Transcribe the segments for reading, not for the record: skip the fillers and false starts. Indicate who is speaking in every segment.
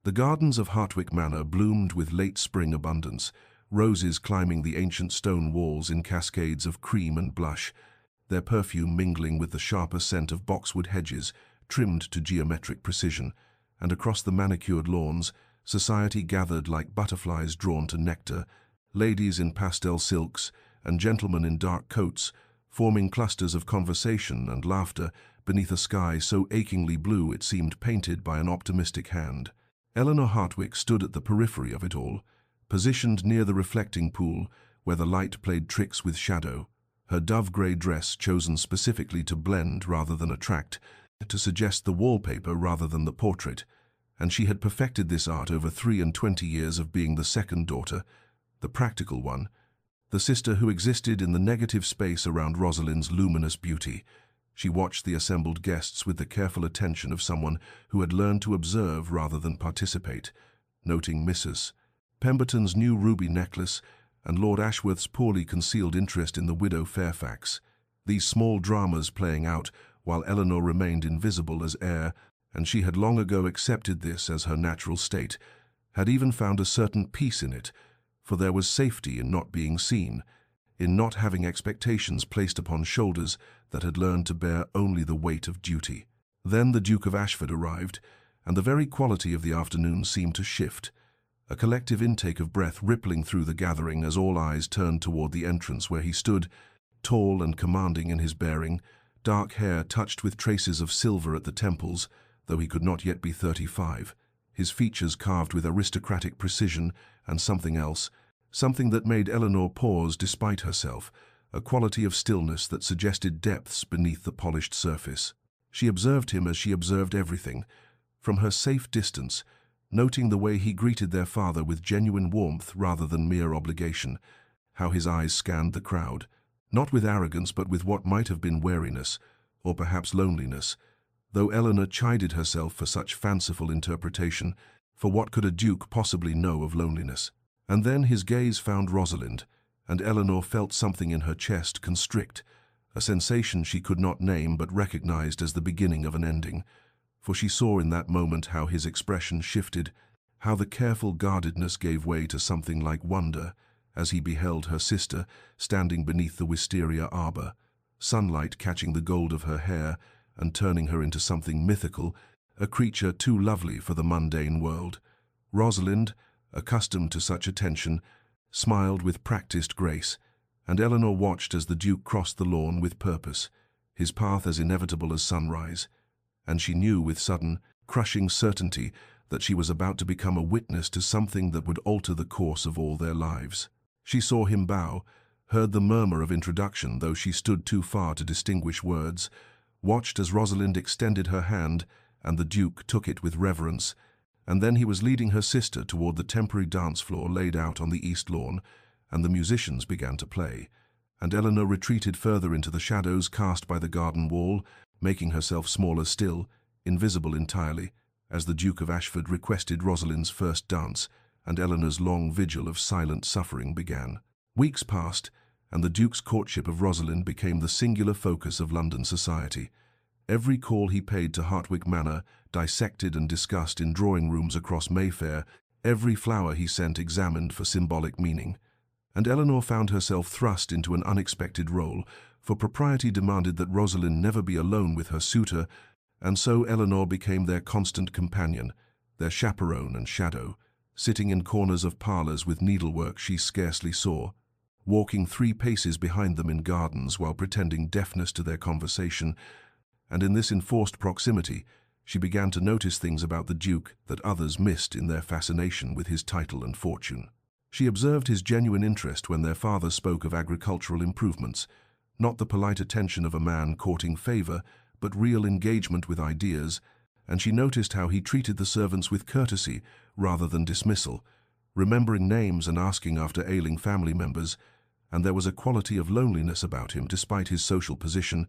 Speaker 1: The gardens of Hartwick Manor bloomed with late spring abundance, roses climbing the ancient stone walls in cascades of cream and blush, their perfume mingling with the sharper scent of boxwood hedges, trimmed to geometric precision, and across the manicured lawns, society gathered like butterflies drawn to nectar, ladies in pastel silks and gentlemen in dark coats, forming clusters of conversation and laughter beneath a sky so achingly blue it seemed painted by an optimistic hand. Eleanor Hartwick stood at the periphery of it all, positioned near the reflecting pool where the light played tricks with shadow, her dove-grey dress chosen specifically to blend rather than attract, to suggest the wallpaper rather than the portrait, and she had perfected this art over 23 years of being the second daughter, the practical one, the sister who existed in the negative space around Rosalind's luminous beauty. She watched the assembled guests with the careful attention of someone who had learned to observe rather than participate, noting Mrs. Pemberton's new ruby necklace and Lord Ashworth's poorly concealed interest in the widow Fairfax. These small dramas playing out while Eleanor remained invisible as heir, and she had long ago accepted this as her natural state, had even found a certain peace in it, for there was safety in not being seen, in not having expectations placed upon shoulders that had learned to bear only the weight of duty. Then the Duke of Ashford arrived, and the very quality of the afternoon seemed to shift, a collective intake of breath rippling through the gathering as all eyes turned toward the entrance where he stood, tall and commanding in his bearing, dark hair touched with traces of silver at the temples, though he could not yet be 35, his features carved with aristocratic precision, and something else, something that made Eleanor pause despite herself, a quality of stillness that suggested depths beneath the polished surface. She observed him as she observed everything, from her safe distance, noting the way he greeted their father with genuine warmth rather than mere obligation, how his eyes scanned the crowd, not with arrogance but with what might have been wariness, or perhaps loneliness, though Eleanor chided herself for such fanciful interpretation, for what could a duke possibly know of loneliness? And then his gaze found Rosalind, and Eleanor felt something in her chest constrict, a sensation she could not name but recognized as the beginning of an ending, for she saw in that moment how his expression shifted, how the careful guardedness gave way to something like wonder as he beheld her sister standing beneath the wisteria arbor, sunlight catching the gold of her hair and turning her into something mythical, a creature too lovely for the mundane world. Rosalind, accustomed to such attention, smiled with practiced grace, and Eleanor watched as the Duke crossed the lawn with purpose, his path as inevitable as sunrise, and she knew with sudden, crushing certainty that she was about to become a witness to something that would alter the course of all their lives. She saw him bow, heard the murmur of introduction though she stood too far to distinguish words, watched as Rosalind extended her hand and the Duke took it with reverence, and then he was leading her sister toward the temporary dance floor laid out on the east lawn, and the musicians began to play, and Eleanor retreated further into the shadows cast by the garden wall, making herself smaller still, invisible entirely, as the Duke of Ashford requested Rosalind's first dance, and Eleanor's long vigil of silent suffering began. Weeks passed, and the Duke's courtship of Rosalind became the singular focus of London society. Every call he paid to Hartwick Manor, dissected and discussed in drawing-rooms across Mayfair, every flower he sent examined for symbolic meaning. And Eleanor found herself thrust into an unexpected role, for propriety demanded that Rosalind never be alone with her suitor, and so Eleanor became their constant companion, their chaperone and shadow, sitting in corners of parlours with needlework she scarcely saw, walking 3 paces behind them in gardens while pretending deafness to their conversation, and in this enforced proximity she began to notice things about the Duke that others missed in their fascination with his title and fortune. She observed his genuine interest when their father spoke of agricultural improvements, not the polite attention of a man courting favour, but real engagement with ideas, and she noticed how he treated the servants with courtesy rather than dismissal, remembering names and asking after ailing family members, and there was a quality of loneliness about him despite his social position,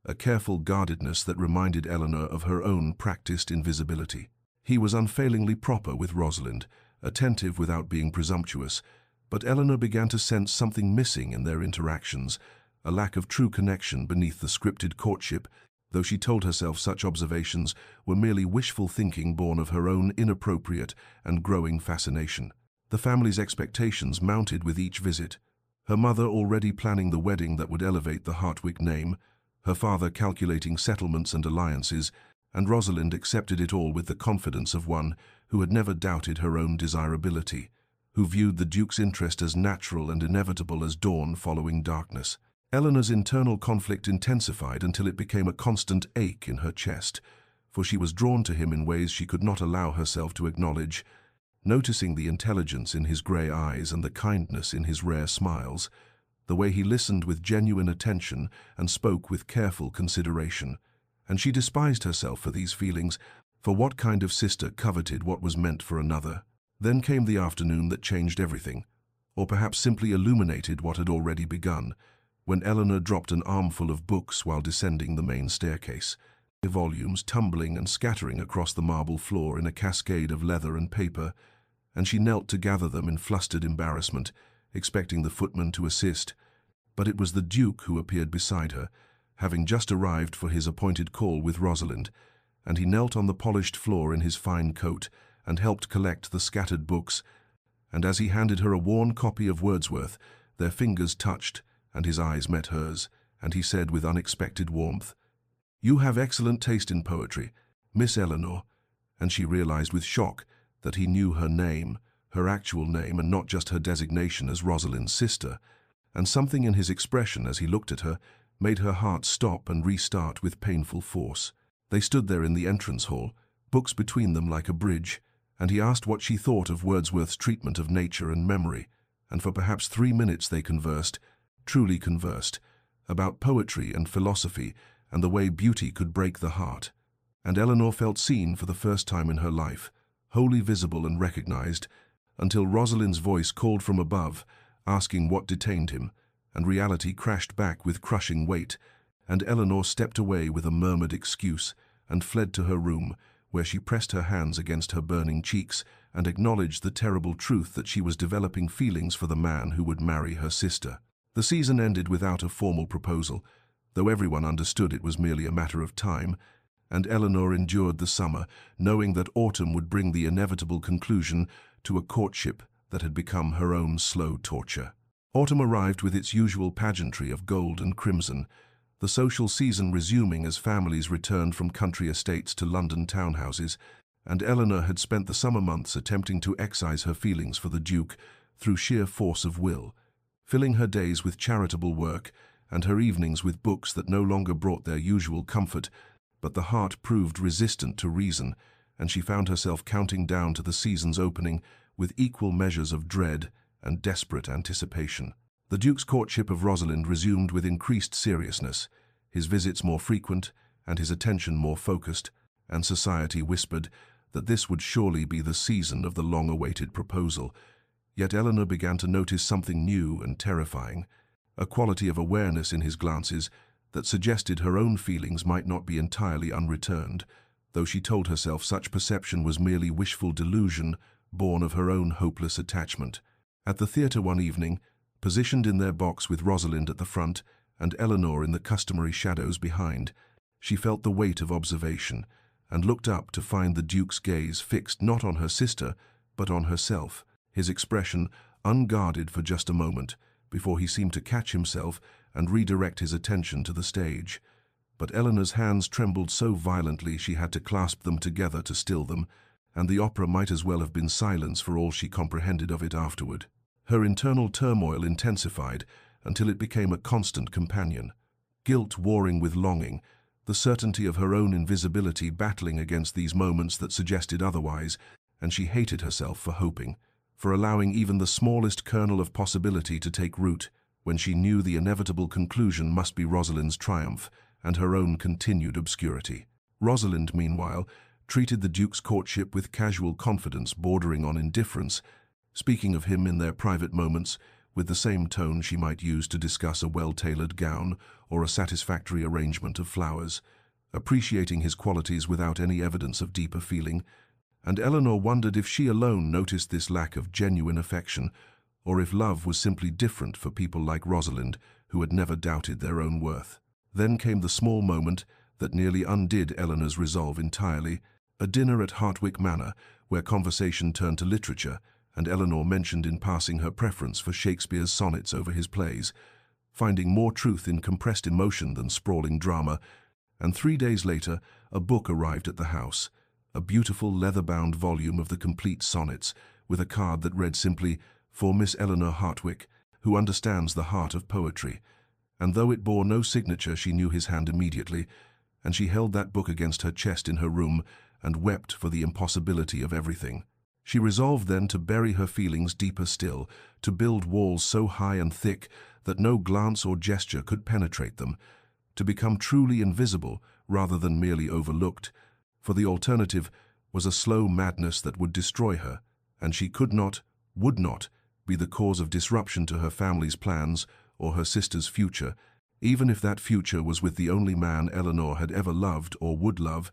Speaker 1: a careful guardedness that reminded Eleanor of her own practiced invisibility. He was unfailingly proper with Rosalind, attentive without being presumptuous, but Eleanor began to sense something missing in their interactions, a lack of true connection beneath the scripted courtship, though she told herself such observations were merely wishful thinking born of her own inappropriate and growing fascination. The family's expectations mounted with each visit, her mother already planning the wedding that would elevate the Hartwick name, her father calculating settlements and alliances, and Rosalind accepted it all with the confidence of one who had never doubted her own desirability, who viewed the Duke's interest as natural and inevitable as dawn following darkness. Eleanor's internal conflict intensified until it became a constant ache in her chest, for she was drawn to him in ways she could not allow herself to acknowledge. Noticing the intelligence in his grey eyes and the kindness in his rare smiles, the way he listened with genuine attention and spoke with careful consideration. And she despised herself for these feelings, for what kind of sister coveted what was meant for another? Then came the afternoon that changed everything, or perhaps simply illuminated what had already begun, when Eleanor dropped an armful of books while descending the main staircase, the volumes tumbling and scattering across the marble floor in a cascade of leather and paper, and she knelt to gather them in flustered embarrassment, expecting the footman to assist. But it was the Duke who appeared beside her, having just arrived for his appointed call with Rosalind, and he knelt on the polished floor in his fine coat and helped collect the scattered books, and as he handed her a worn copy of Wordsworth, their fingers touched and his eyes met hers, and he said with unexpected warmth, "You have excellent taste in poetry, Miss Eleanor," and she realized with shock that he knew her name, her actual name, and not just her designation as Rosalind's sister, and something in his expression as he looked at her made her heart stop and restart with painful force. They stood there in the entrance hall, books between them like a bridge, and he asked what she thought of Wordsworth's treatment of nature and memory, and for perhaps 3 minutes they conversed, truly conversed, about poetry and philosophy and the way beauty could break the heart. And Eleanor felt seen for the first time in her life, wholly visible and recognized, until Rosalind's voice called from above, asking what detained him, and reality crashed back with crushing weight, and Eleanor stepped away with a murmured excuse and fled to her room, where she pressed her hands against her burning cheeks and acknowledged the terrible truth that she was developing feelings for the man who would marry her sister. The season ended without a formal proposal, though everyone understood it was merely a matter of time, and Eleanor endured the summer, knowing that autumn would bring the inevitable conclusion to a courtship that had become her own slow torture. Autumn arrived with its usual pageantry of gold and crimson, the social season resuming as families returned from country estates to London townhouses, and Eleanor had spent the summer months attempting to excise her feelings for the Duke through sheer force of will, filling her days with charitable work and her evenings with books that no longer brought their usual comfort, but the heart proved resistant to reason, and she found herself counting down to the season's opening with equal measures of dread and desperate anticipation. The Duke's courtship of Rosalind resumed with increased seriousness, his visits more frequent and his attention more focused, and society whispered that this would surely be the season of the long-awaited proposal. Yet Eleanor began to notice something new and terrifying, a quality of awareness in his glances that suggested her own feelings might not be entirely unreturned, though she told herself such perception was merely wishful delusion born of her own hopeless attachment. At the theatre one evening, positioned in their box with Rosalind at the front and Eleanor in the customary shadows behind, she felt the weight of observation and looked up to find the Duke's gaze fixed not on her sister, but on herself, his expression unguarded for just a moment, before he seemed to catch himself and redirect his attention to the stage. But Eleanor's hands trembled so violently she had to clasp them together to still them, and the opera might as well have been silence for all she comprehended of it afterward. Her internal turmoil intensified until it became a constant companion, guilt warring with longing, the certainty of her own invisibility battling against these moments that suggested otherwise, and she hated herself for hoping, for allowing even the smallest kernel of possibility to take root when she knew the inevitable conclusion must be Rosalind's triumph and her own continued obscurity. Rosalind, meanwhile, treated the Duke's courtship with casual confidence bordering on indifference, speaking of him in their private moments with the same tone she might use to discuss a well-tailored gown or a satisfactory arrangement of flowers, appreciating his qualities without any evidence of deeper feeling, and Eleanor wondered if she alone noticed this lack of genuine affection, or if love was simply different for people like Rosalind, who had never doubted their own worth. Then came the small moment that nearly undid Eleanor's resolve entirely, a dinner at Hartwick Manor, where conversation turned to literature, and Eleanor mentioned in passing her preference for Shakespeare's sonnets over his plays, finding more truth in compressed emotion than sprawling drama. And 3 days later, a book arrived at the house, a beautiful leather-bound volume of the complete sonnets, with a card that read simply, "For Miss Eleanor Hartwick, who understands the heart of poetry." And though it bore no signature, she knew his hand immediately, and she held that book against her chest in her room and wept for the impossibility of everything. She resolved then to bury her feelings deeper still, to build walls so high and thick that no glance or gesture could penetrate them, to become truly invisible rather than merely overlooked, for the alternative was a slow madness that would destroy her, and she could not, would not, be the cause of disruption to her family's plans or her sister's future, even if that future was with the only man Eleanor had ever loved or would love.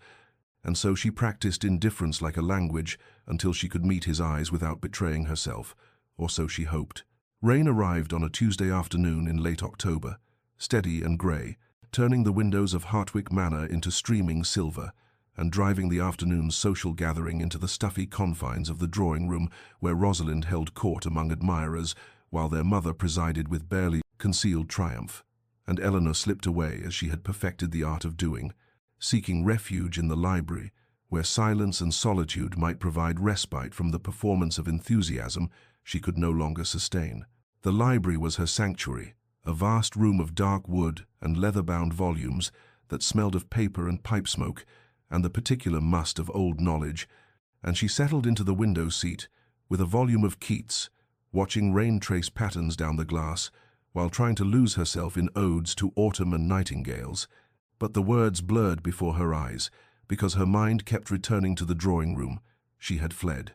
Speaker 1: And so she practiced indifference like a language until she could meet his eyes without betraying herself, or so she hoped. Rain arrived on a Tuesday afternoon in late October, steady and grey, turning the windows of Hartwick Manor into streaming silver, and driving the afternoon's social gathering into the stuffy confines of the drawing room where Rosalind held court among admirers, while their mother presided with barely concealed triumph. And Eleanor slipped away as she had perfected the art of doing, seeking refuge in the library, where silence and solitude might provide respite from the performance of enthusiasm she could no longer sustain. The library was her sanctuary, a vast room of dark wood and leather-bound volumes that smelled of paper and pipe smoke and the particular must of old knowledge, and she settled into the window seat with a volume of Keats, watching rain trace patterns down the glass, while trying to lose herself in odes to autumn and nightingales. But the words blurred before her eyes, because her mind kept returning to the drawing room. She had fled.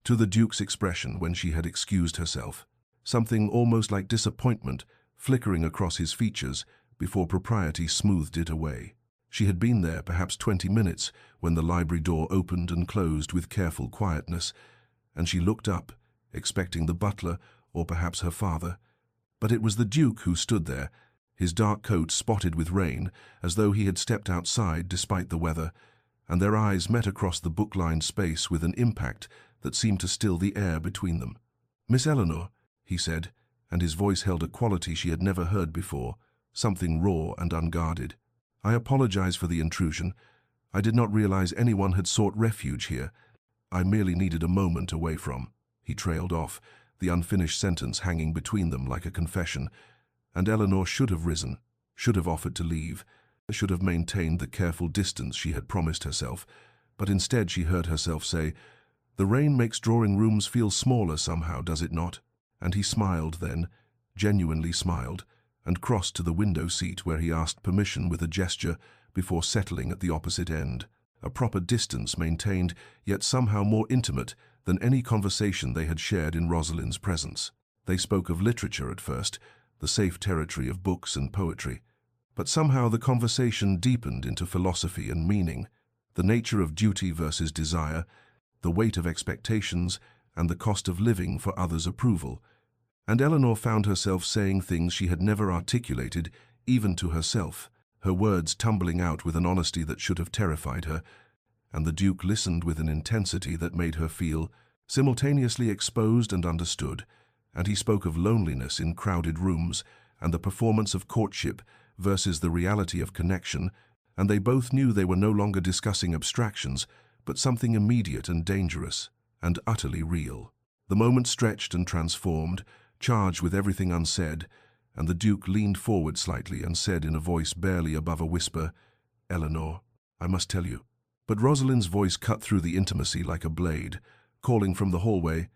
Speaker 1: To the Duke's expression when she had excused herself, something almost like disappointment flickering across his features before propriety smoothed it away. She had been there perhaps 20 minutes when the library door opened and closed with careful quietness, and she looked up, expecting the butler or perhaps her father. But it was the Duke who stood there, his dark coat spotted with rain, as though he had stepped outside despite the weather, and their eyes met across the book-lined space with an impact that seemed to still the air between them. "Miss Eleanor," he said, and his voice held a quality she had never heard before, something raw and unguarded. "I apologize for the intrusion. I did not realize anyone had sought refuge here. I merely needed a moment away from—" He trailed off, the unfinished sentence hanging between them like a confession, and Eleanor should have risen, should have offered to leave, should have maintained the careful distance she had promised herself, but instead she heard herself say, "The rain makes drawing rooms feel smaller somehow, does it not?" And he smiled then, genuinely smiled, and crossed to the window seat where he asked permission with a gesture before settling at the opposite end. A proper distance maintained, yet somehow more intimate than any conversation they had shared in Rosalind's presence. They spoke of literature at first, the safe territory of books and poetry. But somehow the conversation deepened into philosophy and meaning, the nature of duty versus desire, the weight of expectations, and the cost of living for others' approval. And Eleanor found herself saying things she had never articulated, even to herself, her words tumbling out with an honesty that should have terrified her, and the Duke listened with an intensity that made her feel simultaneously exposed and understood, and he spoke of loneliness in crowded rooms and the performance of courtship versus the reality of connection, and they both knew they were no longer discussing abstractions, but something immediate and dangerous, and utterly real. The moment stretched and transformed, charged with everything unsaid, and the Duke leaned forward slightly and said in a voice barely above a whisper, "Eleanor, I must tell you." But Rosalind's voice cut through the intimacy like a blade, calling from the hallway,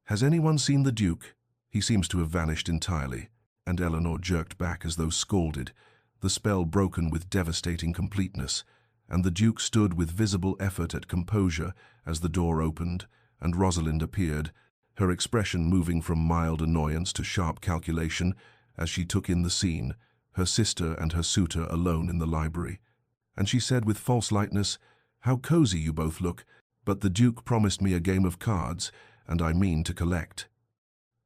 Speaker 1: "Has anyone seen the Duke? He seems to have vanished entirely." And Eleanor jerked back as though scalded, the spell broken with devastating completeness, and the Duke stood with visible effort at composure as the door opened and Rosalind appeared, her expression moving from mild annoyance to sharp calculation as she took in the scene, her sister and her suitor alone in the library. And she said with false lightness, "How cozy you both look, but the Duke promised me a game of cards, and I mean to collect."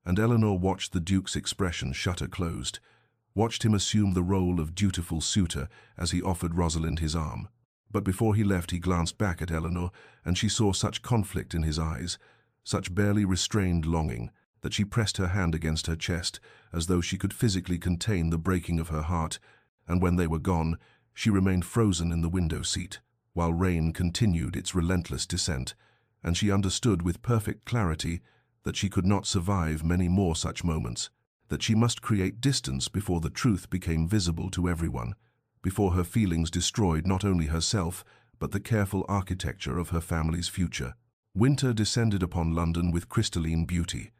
Speaker 1: And Eleanor watched the Duke's expression shutter closed, watched him assume the role of dutiful suitor as he offered Rosalind his arm. But before he left, he glanced back at Eleanor, and she saw such conflict in his eyes, such barely restrained longing, that she pressed her hand against her chest, as though she could physically contain the breaking of her heart, and when they were gone, she remained frozen in the window seat, while rain continued its relentless descent, and she understood with perfect clarity that she could not survive many more such moments, that she must create distance before the truth became visible to everyone, before her feelings destroyed not only herself, but the careful architecture of her family's future. Winter descended upon London with crystalline beauty,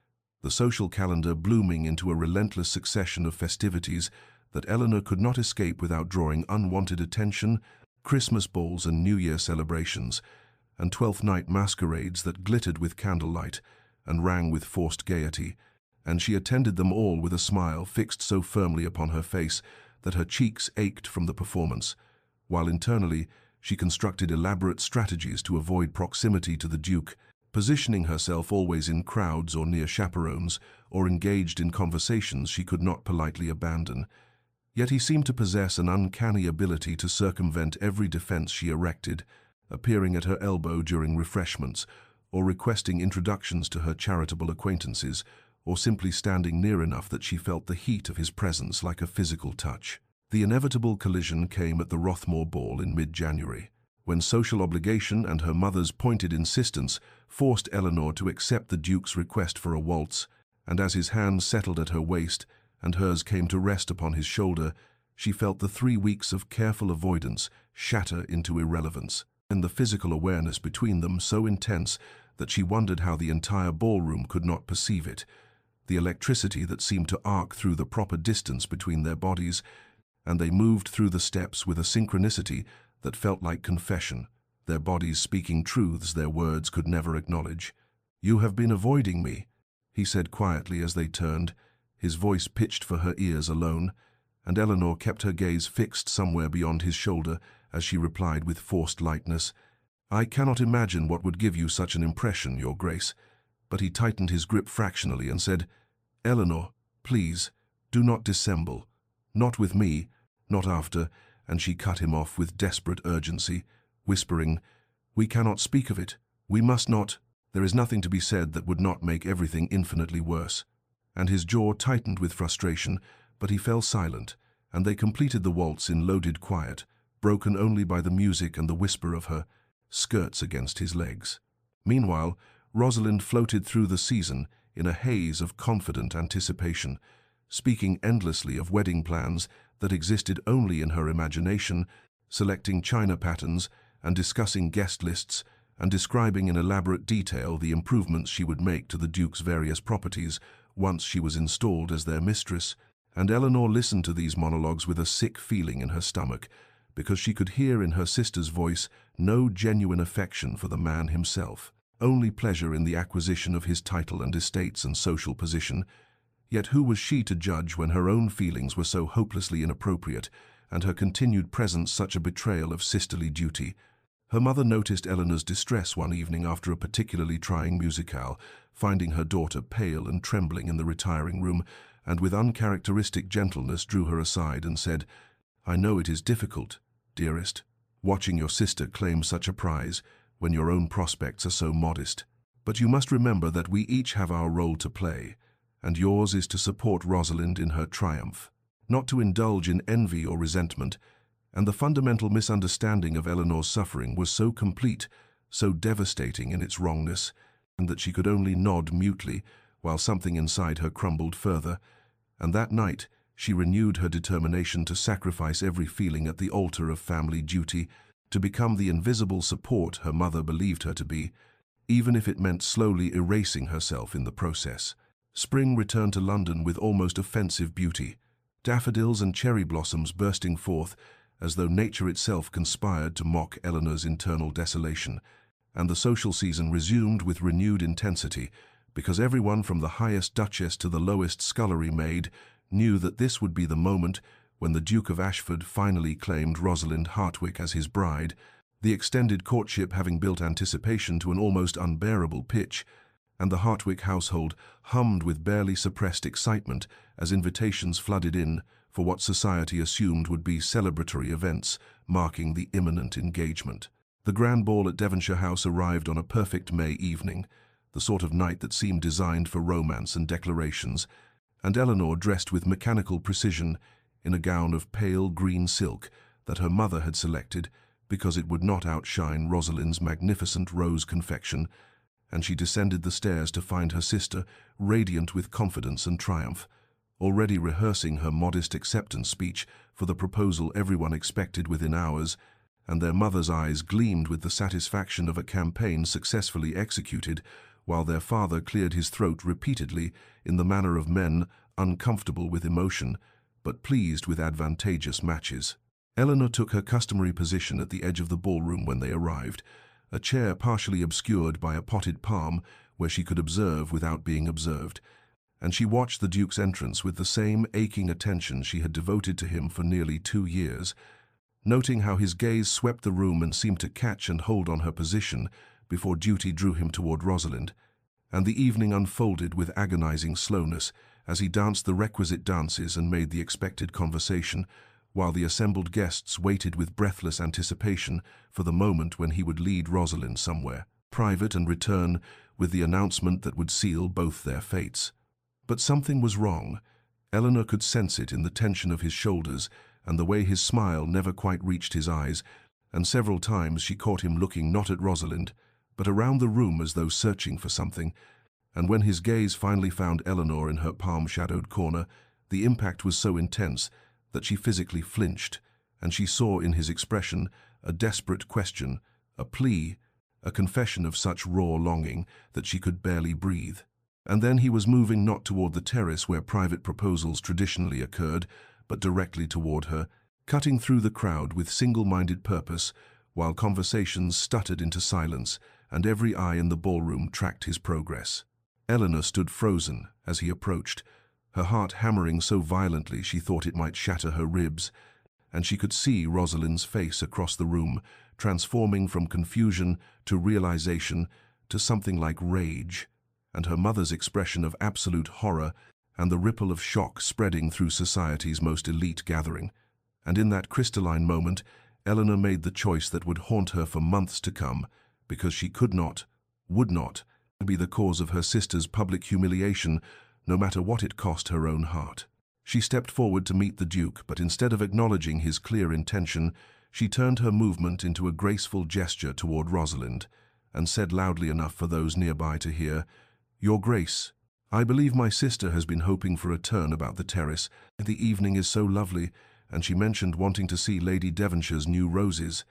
Speaker 1: the social calendar blooming into a relentless succession of festivities that Eleanor could not escape without drawing unwanted attention, Christmas balls and New Year celebrations, and Twelfth Night masquerades that glittered with candlelight and rang with forced gaiety, and she attended them all with a smile fixed so firmly upon her face that her cheeks ached from the performance, while internally she constructed elaborate strategies to avoid proximity to the Duke, positioning herself always in crowds or near chaperones, or engaged in conversations she could not politely abandon. Yet he seemed to possess an uncanny ability to circumvent every defense she erected, appearing at her elbow during refreshments, or requesting introductions to her charitable acquaintances, or simply standing near enough that she felt the heat of his presence like a physical touch. The inevitable collision came at the Rothmore Ball in mid-January, when social obligation and her mother's pointed insistence forced Eleanor to accept the Duke's request for a waltz, and as his hand settled at her waist and hers came to rest upon his shoulder, she felt the 3 weeks of careful avoidance shatter into irrelevance, and the physical awareness between them so intense that she wondered how the entire ballroom could not perceive it, the electricity that seemed to arc through the proper distance between their bodies, and they moved through the steps with a synchronicity that felt like confession, their bodies speaking truths their words could never acknowledge. "You have been avoiding me," he said quietly as they turned, his voice pitched for her ears alone, and Eleanor kept her gaze fixed somewhere beyond his shoulder as she replied with forced lightness, "I cannot imagine what would give you such an impression, Your Grace." But he tightened his grip fractionally and said, "Eleanor, please, do not dissemble. Not with me, not after," and she cut him off with desperate urgency, whispering, "We cannot speak of it. We must not. There is nothing to be said that would not make everything infinitely worse." And his jaw tightened with frustration, but he fell silent, and they completed the waltz in loaded quiet, broken only by the music and the whisper of her skirts against his legs. Meanwhile, Rosalind floated through the season in a haze of confident anticipation, speaking endlessly of wedding plans that existed only in her imagination, selecting china patterns and discussing guest lists, and describing in elaborate detail the improvements she would make to the Duke's various properties once she was installed as their mistress. And Eleanor listened to these monologues with a sick feeling in her stomach, because she could hear in her sister's voice no genuine affection for the man himself, only pleasure in the acquisition of his title and estates and social position. Yet who was she to judge when her own feelings were so hopelessly inappropriate, and her continued presence such a betrayal of sisterly duty? Her mother noticed Eleanor's distress one evening after a particularly trying musicale, finding her daughter pale and trembling in the retiring room, and with uncharacteristic gentleness drew her aside and said, "I know it is difficult, dearest, watching your sister claim such a prize when your own prospects are so modest. But you must remember that we each have our role to play, and yours is to support Rosalind in her triumph, not to indulge in envy or resentment." And the fundamental misunderstanding of Eleanor's suffering was so complete, so devastating in its wrongness, and that she could only nod mutely while something inside her crumbled further. And that night she renewed her determination to sacrifice every feeling at the altar of family duty, to become the invisible support her mother believed her to be, even if it meant slowly erasing herself in the process. Spring returned to London with almost offensive beauty, daffodils and cherry blossoms bursting forth as though nature itself conspired to mock Eleanor's internal desolation, and the social season resumed with renewed intensity, because everyone from the highest duchess to the lowest scullery maid knew that this would be the moment when the Duke of Ashford finally claimed Rosalind Hartwick as his bride, the extended courtship having built anticipation to an almost unbearable pitch, and the Hartwick household hummed with barely suppressed excitement as invitations flooded in, for what society assumed would be celebratory events marking the imminent engagement. The grand ball at Devonshire House arrived on a perfect May evening, the sort of night that seemed designed for romance and declarations, and Eleanor, dressed with mechanical precision in a gown of pale green silk that her mother had selected because it would not outshine Rosalind's magnificent rose confection, and she descended the stairs to find her sister radiant with confidence and triumph, already rehearsing her modest acceptance speech for the proposal everyone expected within hours, and their mother's eyes gleamed with the satisfaction of a campaign successfully executed, while their father cleared his throat repeatedly in the manner of men uncomfortable with emotion, but pleased with advantageous matches. Eleanor took her customary position at the edge of the ballroom when they arrived, a chair partially obscured by a potted palm where she could observe without being observed, and she watched the Duke's entrance with the same aching attention she had devoted to him for nearly 2 years, noting how his gaze swept the room and seemed to catch and hold on her position before duty drew him toward Rosalind, and the evening unfolded with agonizing slowness as he danced the requisite dances and made the expected conversation, while the assembled guests waited with breathless anticipation for the moment when he would lead Rosalind somewhere private and return with the announcement that would seal both their fates. But something was wrong. Eleanor could sense it in the tension of his shoulders and the way his smile never quite reached his eyes, and several times she caught him looking not at Rosalind, but around the room as though searching for something, and when his gaze finally found Eleanor in her palm-shadowed corner, the impact was so intense that she physically flinched, and she saw in his expression a desperate question, a plea, a confession of such raw longing that she could barely breathe. And then he was moving not toward the terrace where private proposals traditionally occurred, but directly toward her, cutting through the crowd with single-minded purpose, while conversations stuttered into silence and every eye in the ballroom tracked his progress. Eleanor stood frozen as he approached, her heart hammering so violently she thought it might shatter her ribs, and she could see Rosalind's face across the room, transforming from confusion to realization to something like rage, and her mother's expression of absolute horror and the ripple of shock spreading through society's most elite gathering. And in that crystalline moment, Eleanor made the choice that would haunt her for months to come, because she could not, would not, be the cause of her sister's public humiliation, no matter what it cost her own heart. She stepped forward to meet the Duke, but instead of acknowledging his clear intention, she turned her movement into a graceful gesture toward Rosalind, and said loudly enough for those nearby to hear, "Your Grace, I believe my sister has been hoping for a turn about the terrace. The evening is so lovely," and she mentioned wanting to see Lady Devonshire's new roses,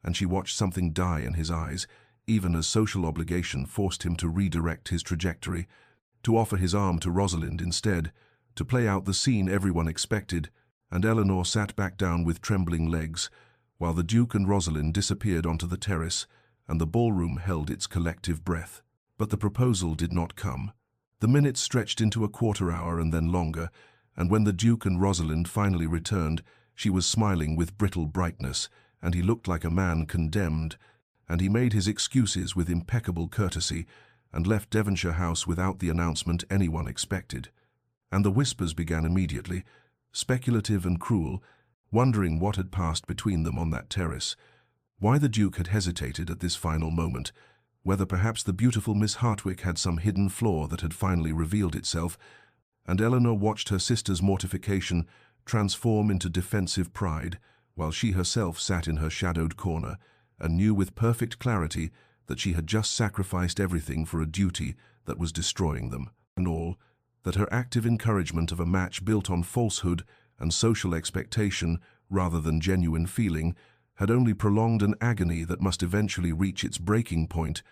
Speaker 1: and she watched something die in his eyes, even as social obligation forced him to redirect his trajectory, to offer his arm to Rosalind instead, to play out the scene everyone expected, and Eleanor sat back down with trembling legs, while the Duke and Rosalind disappeared onto the terrace, and the ballroom held its collective breath. But the proposal did not come. The minutes stretched into a quarter hour and then longer, and when the Duke and Rosalind finally returned, she was smiling with brittle brightness, and he looked like a man condemned, and he made his excuses with impeccable courtesy, and left Devonshire House without the announcement anyone expected. And the whispers began immediately, speculative and cruel, wondering what had passed between them on that terrace, why the Duke had hesitated at this final moment, whether perhaps the beautiful Miss Hartwick had some hidden flaw that had finally revealed itself, and Eleanor watched her sister's mortification transform into defensive pride, while she herself sat in her shadowed corner, and knew with perfect clarity that she had just sacrificed everything for a duty that was destroying them, and all, that her active encouragement of a match built on falsehood and social expectation rather than genuine feeling had only prolonged an agony that must eventually reach its breaking point,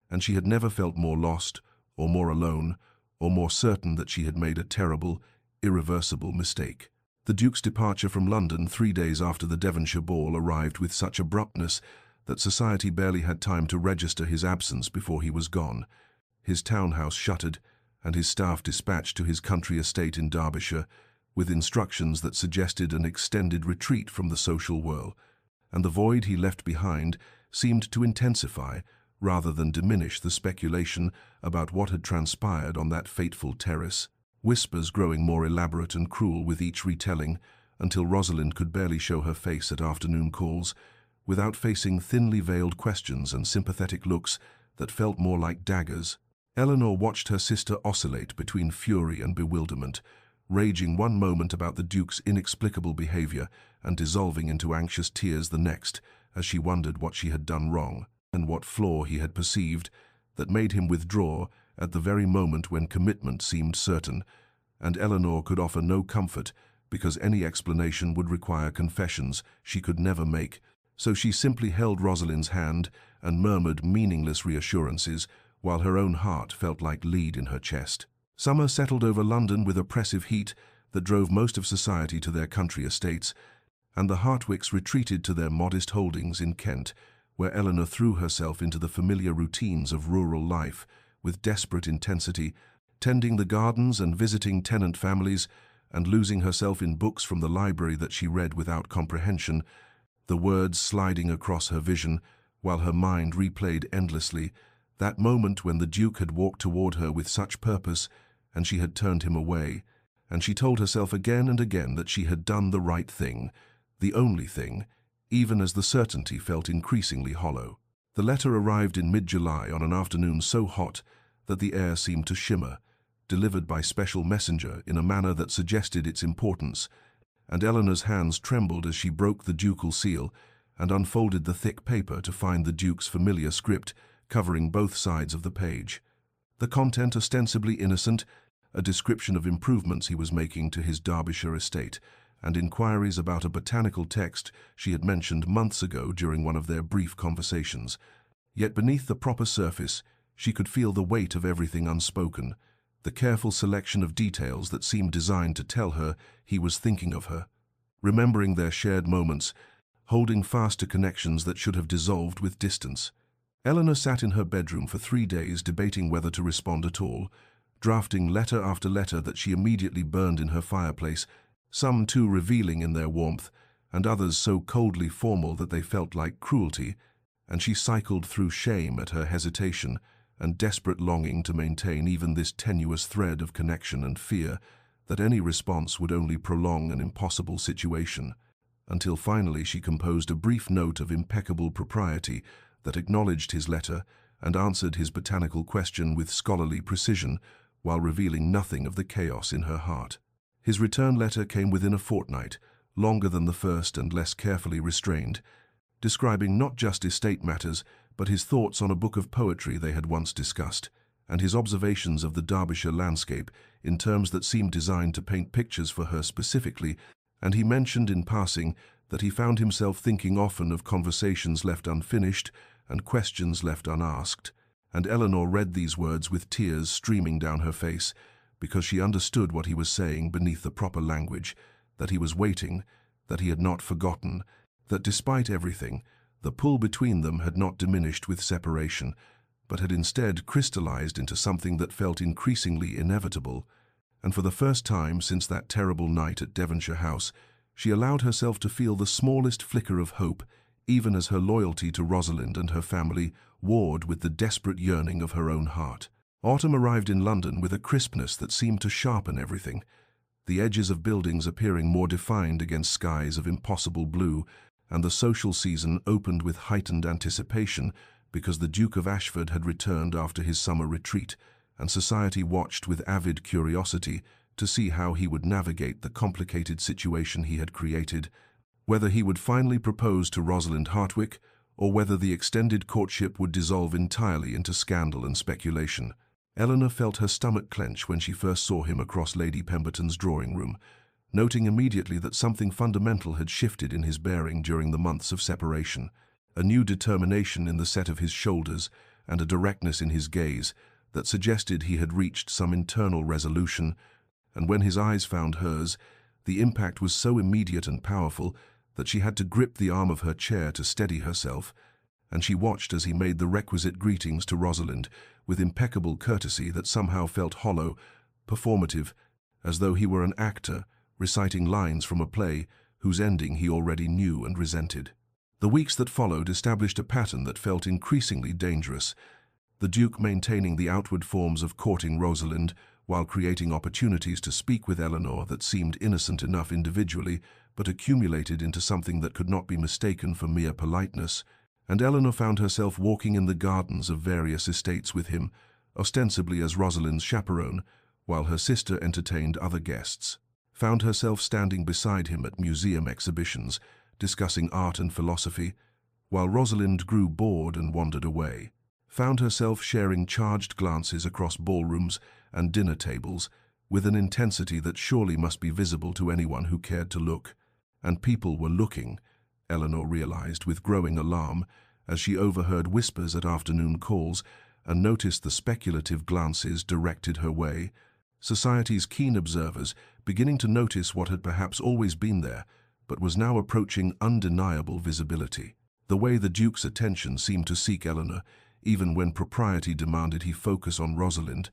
Speaker 1: and she had never felt more lost, or more alone, or more certain that she had made a terrible, irreversible mistake. The Duke's departure from London 3 days after the Devonshire ball arrived with such abruptness that society barely had time to register his absence before he was gone. His townhouse shuttered, and his staff dispatched to his country estate in Derbyshire, with instructions that suggested an extended retreat from the social whirl, and the void he left behind seemed to intensify rather than diminish the speculation about what had transpired on that fateful terrace, whispers growing more elaborate and cruel with each retelling, until Rosalind could barely show her face at afternoon calls, without facing thinly veiled questions and sympathetic looks that felt more like daggers. Eleanor watched her sister oscillate between fury and bewilderment, raging one moment about the Duke's inexplicable behavior and dissolving into anxious tears the next, as she wondered what she had done wrong and what flaw he had perceived that made him withdraw at the very moment when commitment seemed certain. And Eleanor could offer no comfort because any explanation would require confessions she could never make, so she simply held Rosalind's hand and murmured meaningless reassurances while her own heart felt like lead in her chest. Summer settled over London with oppressive heat that drove most of society to their country estates, and the Hartwicks retreated to their modest holdings in Kent, where Eleanor threw herself into the familiar routines of rural life with desperate intensity, tending the gardens and visiting tenant families, and losing herself in books from the library that she read without comprehension, the words sliding across her vision while her mind replayed endlessly that moment when the Duke had walked toward her with such purpose and she had turned him away, and she told herself again and again that she had done the right thing, the only thing, even as the certainty felt increasingly hollow. The letter arrived in mid-July on an afternoon so hot that the air seemed to shimmer, delivered by special messenger in a manner that suggested its importance, and Eleanor's hands trembled as she broke the ducal seal and unfolded the thick paper to find the Duke's familiar script covering both sides of the page. The content ostensibly innocent, a description of improvements he was making to his Derbyshire estate, and inquiries about a botanical text she had mentioned months ago during one of their brief conversations. Yet beneath the proper surface, she could feel the weight of everything unspoken, the careful selection of details that seemed designed to tell her he was thinking of her, remembering their shared moments, holding fast to connections that should have dissolved with distance. Eleanor sat in her bedroom for 3 days debating whether to respond at all, drafting letter after letter that she immediately burned in her fireplace, some too revealing in their warmth, and others so coldly formal that they felt like cruelty, and she cycled through shame at her hesitation and desperate longing to maintain even this tenuous thread of connection and fear that any response would only prolong an impossible situation, until finally she composed a brief note of impeccable propriety that acknowledged his letter and answered his botanical question with scholarly precision while revealing nothing of the chaos in her heart. His return letter came within a fortnight, longer than the first and less carefully restrained, describing not just estate matters, but his thoughts on a book of poetry they had once discussed, and his observations of the Derbyshire landscape in terms that seemed designed to paint pictures for her specifically, and he mentioned in passing that he found himself thinking often of conversations left unfinished and questions left unasked, and Eleanor read these words with tears streaming down her face, because she understood what he was saying beneath the proper language, that he was waiting, that he had not forgotten, that despite everything, the pull between them had not diminished with separation, but had instead crystallized into something that felt increasingly inevitable. And for the first time since that terrible night at Devonshire House, she allowed herself to feel the smallest flicker of hope, even as her loyalty to Rosalind and her family warred with the desperate yearning of her own heart. Autumn arrived in London with a crispness that seemed to sharpen everything, the edges of buildings appearing more defined against skies of impossible blue, and the social season opened with heightened anticipation because the Duke of Ashford had returned after his summer retreat, and society watched with avid curiosity to see how he would navigate the complicated situation he had created, whether he would finally propose to Rosalind Hartwick, or whether the extended courtship would dissolve entirely into scandal and speculation. Eleanor felt her stomach clench when she first saw him across Lady Pemberton's drawing room, noting immediately that something fundamental had shifted in his bearing during the months of separation, a new determination in the set of his shoulders and a directness in his gaze that suggested he had reached some internal resolution, and when his eyes found hers, the impact was so immediate and powerful that she had to grip the arm of her chair to steady herself, and she watched as he made the requisite greetings to Rosalind with impeccable courtesy that somehow felt hollow, performative, as though he were an actor reciting lines from a play whose ending he already knew and resented. The weeks that followed established a pattern that felt increasingly dangerous, the Duke maintaining the outward forms of courting Rosalind while creating opportunities to speak with Eleanor that seemed innocent enough individually but accumulated into something that could not be mistaken for mere politeness, and Eleanor found herself walking in the gardens of various estates with him, ostensibly as Rosalind's chaperone, while her sister entertained other guests. Found herself standing beside him at museum exhibitions, discussing art and philosophy, while Rosalind grew bored and wandered away. Found herself sharing charged glances across ballrooms and dinner tables with an intensity that surely must be visible to anyone who cared to look. And people were looking, Eleanor realized with growing alarm as she overheard whispers at afternoon calls and noticed the speculative glances directed her way. Society's keen observers beginning to notice what had perhaps always been there, but was now approaching undeniable visibility. The way the Duke's attention seemed to seek Eleanor, even when propriety demanded he focus on Rosalind,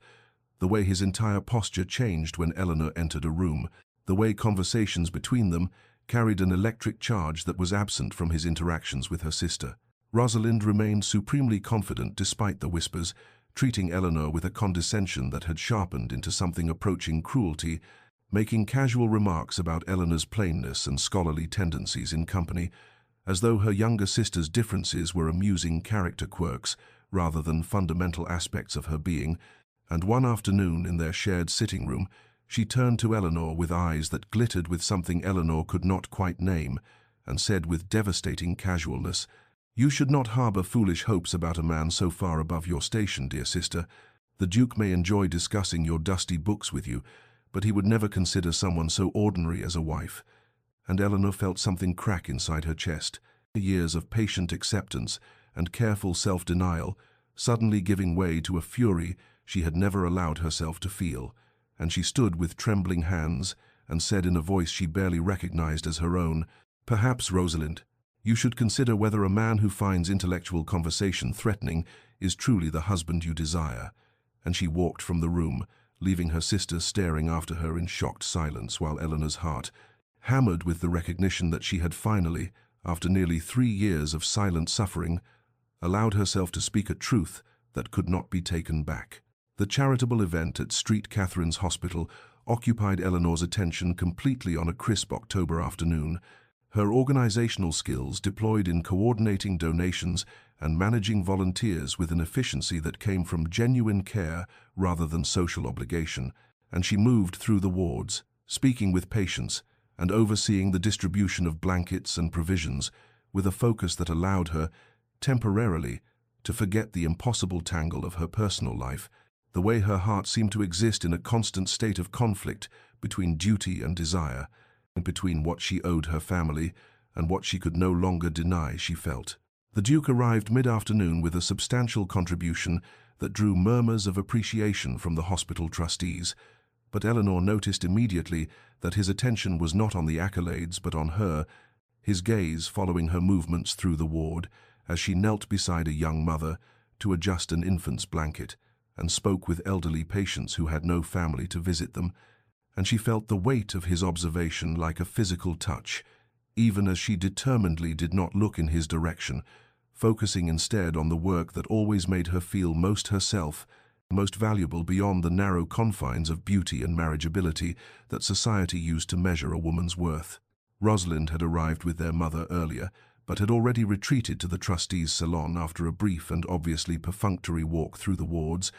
Speaker 1: the way his entire posture changed when Eleanor entered a room, the way conversations between them carried an electric charge that was absent from his interactions with her sister. Rosalind remained supremely confident despite the whispers, treating Eleanor with a condescension that had sharpened into something approaching cruelty, making casual remarks about Eleanor's plainness and scholarly tendencies in company, as though her younger sister's differences were amusing character quirks rather than fundamental aspects of her being. And one afternoon in their shared sitting room, she turned to Eleanor with eyes that glittered with something Eleanor could not quite name, and said with devastating casualness, "You should not harbor foolish hopes about a man so far above your station, dear sister. The Duke may enjoy discussing your dusty books with you, but he would never consider someone so ordinary as a wife." And Eleanor felt something crack inside her chest, years of patient acceptance and careful self-denial suddenly giving way to a fury she had never allowed herself to feel, and she stood with trembling hands and said in a voice she barely recognized as her own, "Perhaps, Rosalind, you should consider whether a man who finds intellectual conversation threatening is truly the husband you desire." And she walked from the room, leaving her sister staring after her in shocked silence, while Eleanor's heart, hammered with the recognition that she had finally, after nearly 3 years of silent suffering, allowed herself to speak a truth that could not be taken back. The charitable event at St. Catherine's Hospital occupied Eleanor's attention completely on a crisp October afternoon. Her organizational skills deployed in coordinating donations and managing volunteers with an efficiency that came from genuine care rather than social obligation, and she moved through the wards, speaking with patients and overseeing the distribution of blankets and provisions with a focus that allowed her, temporarily, to forget the impossible tangle of her personal life, the way her heart seemed to exist in a constant state of conflict between duty and desire, and between what she owed her family and what she could no longer deny she felt. The Duke arrived mid-afternoon with a substantial contribution that drew murmurs of appreciation from the hospital trustees, but Eleanor noticed immediately that his attention was not on the accolades but on her, his gaze following her movements through the ward as she knelt beside a young mother to adjust an infant's blanket and spoke with elderly patients who had no family to visit them, and she felt the weight of his observation like a physical touch, even as she determinedly did not look in his direction, focusing instead on the work that always made her feel most herself, most valuable beyond the narrow confines of beauty and marriageability that society used to measure a woman's worth. Rosalind had arrived with their mother earlier, but had already retreated to the trustees' salon after a brief and obviously perfunctory walk through the wards,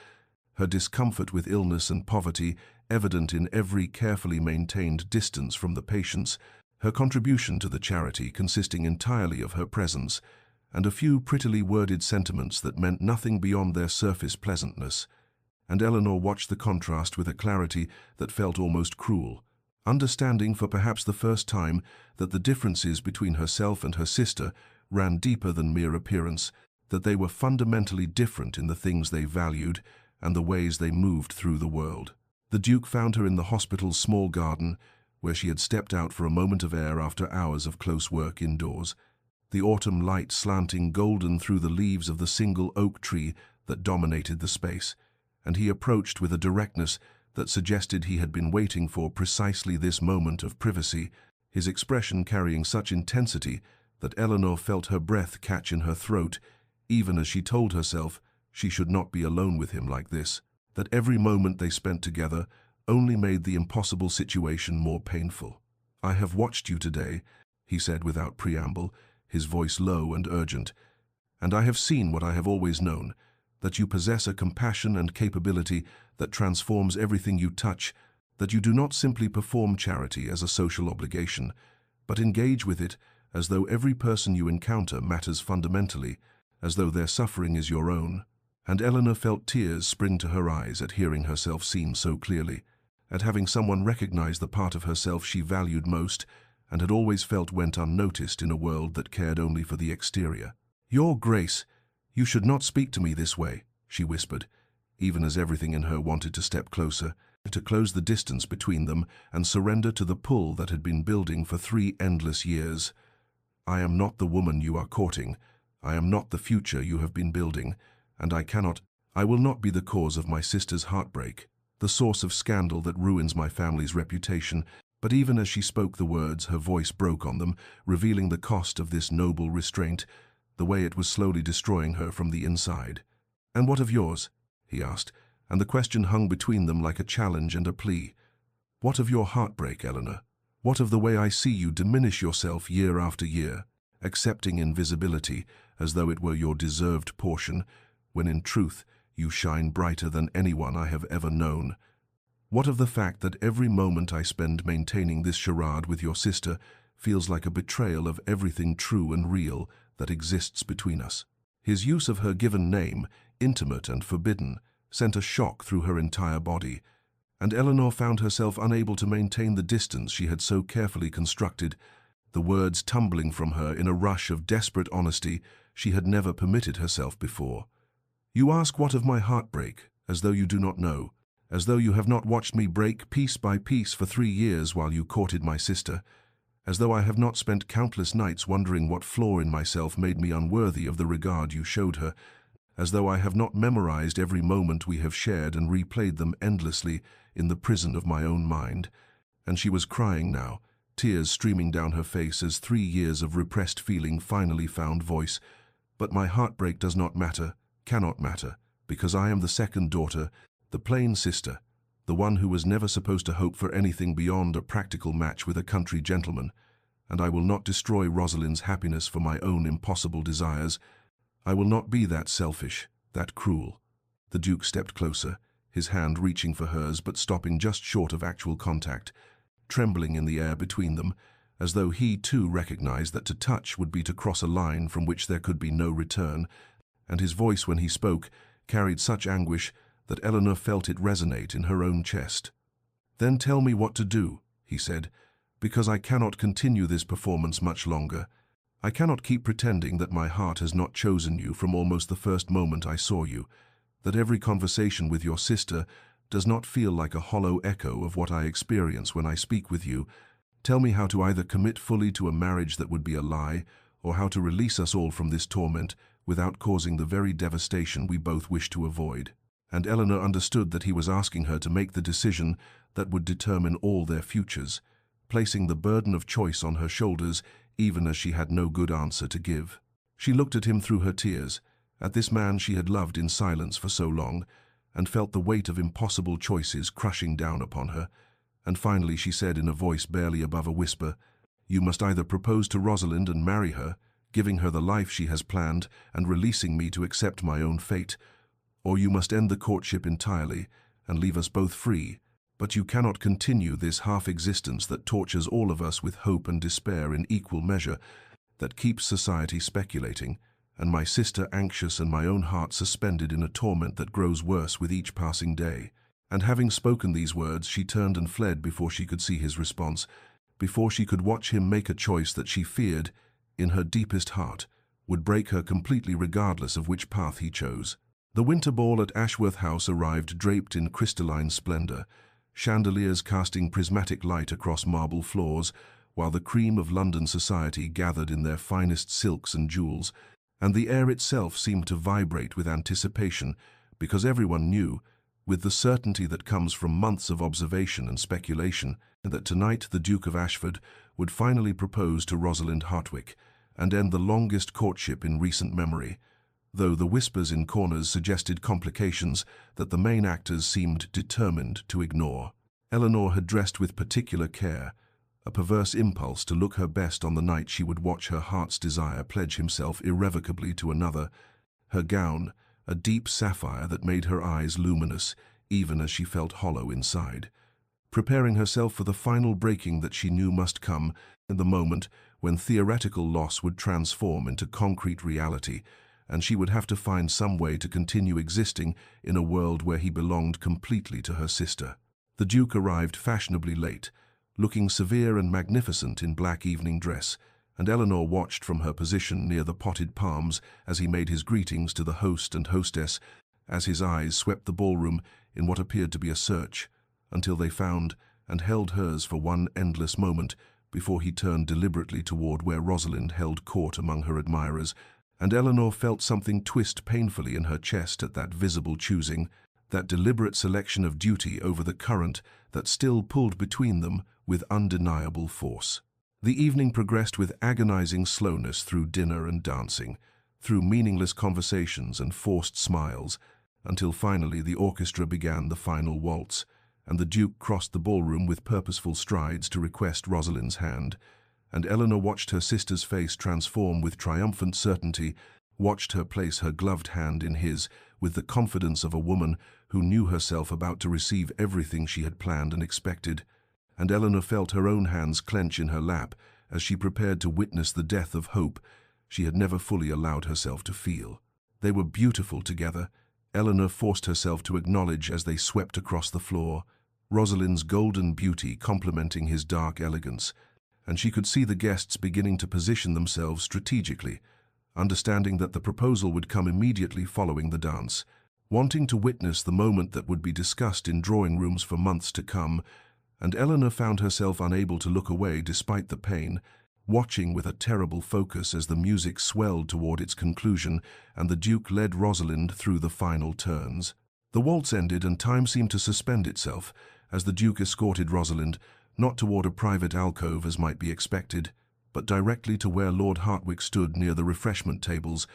Speaker 1: her discomfort with illness and poverty evident in every carefully maintained distance from the patients, her contribution to the charity consisting entirely of her presence, and a few prettily worded sentiments that meant nothing beyond their surface pleasantness. And Eleanor watched the contrast with a clarity that felt almost cruel, understanding for perhaps the first time that the differences between herself and her sister ran deeper than mere appearance, that they were fundamentally different in the things they valued and the ways they moved through the world. The Duke found her in the hospital's small garden, where she had stepped out for a moment of air after hours of close work indoors, the autumn light slanting golden through the leaves of the single oak tree that dominated the space, and he approached with a directness that suggested he had been waiting for precisely this moment of privacy, his expression carrying such intensity that Eleanor felt her breath catch in her throat, even as she told herself she should not be alone with him like this, that every moment they spent together only made the impossible situation more painful. "I have watched you today," he said without preamble, his voice low and urgent, "and I have seen what I have always known, that you possess a compassion and capability that transforms everything you touch, that you do not simply perform charity as a social obligation, but engage with it as though every person you encounter matters fundamentally, as though their suffering is your own." And Eleanor felt tears spring to her eyes at hearing herself seen so clearly, at having someone recognize the part of herself she valued most and had always felt went unnoticed in a world that cared only for the exterior. "Your Grace, you should not speak to me this way," she whispered, even as everything in her wanted to step closer, to close the distance between them and surrender to the pull that had been building for 3 endless years. "I am not the woman you are courting. I am not the future you have been building, and I will not be the cause of my sister's heartbreak, the source of scandal that ruins my family's reputation." But even as she spoke the words, her voice broke on them, revealing the cost of this noble restraint, the way it was slowly destroying her from the inside. "And what of yours?" he asked, and the question hung between them like a challenge and a plea. "What of your heartbreak, Eleanor? What of the way I see you diminish yourself year after year, accepting invisibility as though it were your deserved portion, when in truth you shine brighter than anyone I have ever known? What of the fact that every moment I spend maintaining this charade with your sister feels like a betrayal of everything true and real that exists between us?" His use of her given name, intimate and forbidden, sent a shock through her entire body, and Eleanor found herself unable to maintain the distance she had so carefully constructed, the words tumbling from her in a rush of desperate honesty she had never permitted herself before. "You ask what of my heartbreak, as though you do not know, as though you have not watched me break piece by piece for 3 years while you courted my sister, as though I have not spent countless nights wondering what flaw in myself made me unworthy of the regard you showed her, as though I have not memorized every moment we have shared and replayed them endlessly in the prison of my own mind." And she was crying now, tears streaming down her face as 3 years of repressed feeling finally found voice. "But my heartbreak does not matter, cannot matter, because I am the second daughter, the plain sister, the one who was never supposed to hope for anything beyond a practical match with a country gentleman, and I will not destroy Rosalind's happiness for my own impossible desires. I will not be that selfish, that cruel." The Duke stepped closer, his hand reaching for hers but stopping just short of actual contact, trembling in the air between them, as though he too recognized that to touch would be to cross a line from which there could be no return, and his voice when he spoke carried such anguish that Eleanor felt it resonate in her own chest. "Then tell me what to do," he said, "because I cannot continue this performance much longer. I cannot keep pretending that my heart has not chosen you from almost the first moment I saw you, that every conversation with your sister does not feel like a hollow echo of what I experience when I speak with you. Tell me how to either commit fully to a marriage that would be a lie, or how to release us all from this torment without causing the very devastation we both wish to avoid." And Eleanor understood that he was asking her to make the decision that would determine all their futures, placing the burden of choice on her shoulders even as she had no good answer to give. She looked at him through her tears, at this man she had loved in silence for so long, and felt the weight of impossible choices crushing down upon her. And finally she said in a voice barely above a whisper, "You must either propose to Rosalind and marry her, giving her the life she has planned and releasing me to accept my own fate, or you must end the courtship entirely and leave us both free, but you cannot continue this half-existence that tortures all of us with hope and despair in equal measure, that keeps society speculating, and my sister anxious and my own heart suspended in a torment that grows worse with each passing day." And having spoken these words, she turned and fled before she could see his response, before she could watch him make a choice that she feared, in her deepest heart, would break her completely regardless of which path he chose. The winter ball at Ashworth House arrived draped in crystalline splendor, chandeliers casting prismatic light across marble floors, while the cream of London society gathered in their finest silks and jewels, and the air itself seemed to vibrate with anticipation, because everyone knew, with the certainty that comes from months of observation and speculation, that tonight the Duke of Ashford would finally propose to Rosalind Hartwick and end the longest courtship in recent memory, though the whispers in corners suggested complications that the main actors seemed determined to ignore. Eleanor had dressed with particular care, a perverse impulse to look her best on the night she would watch her heart's desire pledge himself irrevocably to another. Her gown, a deep sapphire that made her eyes luminous, even as she felt hollow inside. Preparing herself for the final breaking that she knew must come, in the moment when theoretical loss would transform into concrete reality, and she would have to find some way to continue existing in a world where he belonged completely to her sister. The Duke arrived fashionably late, looking severe and magnificent in black evening dress, and Eleanor watched from her position near the potted palms as he made his greetings to the host and hostess, as his eyes swept the ballroom in what appeared to be a search, until they found and held hers for one endless moment before he turned deliberately toward where Rosalind held court among her admirers, and Eleanor felt something twist painfully in her chest at that visible choosing, that deliberate selection of duty over the current that still pulled between them with undeniable force. The evening progressed with agonizing slowness through dinner and dancing, through meaningless conversations and forced smiles, until finally the orchestra began the final waltz, and the Duke crossed the ballroom with purposeful strides to request Rosalind's hand, and Eleanor watched her sister's face transform with triumphant certainty, watched her place her gloved hand in his with the confidence of a woman who knew herself about to receive everything she had planned and expected, and Eleanor felt her own hands clench in her lap as she prepared to witness the death of hope she had never fully allowed herself to feel. They were beautiful together, Eleanor forced herself to acknowledge as they swept across the floor, Rosalind's golden beauty complementing his dark elegance, and she could see the guests beginning to position themselves strategically, understanding that the proposal would come immediately following the dance, wanting to witness the moment that would be discussed in drawing rooms for months to come, and Eleanor found herself unable to look away despite the pain, watching with a terrible focus as the music swelled toward its conclusion and the Duke led Rosalind through the final turns. The waltz ended and time seemed to suspend itself as the Duke escorted Rosalind, not toward a private alcove as might be expected, but directly to where Lord Hartwick stood near the refreshment tables,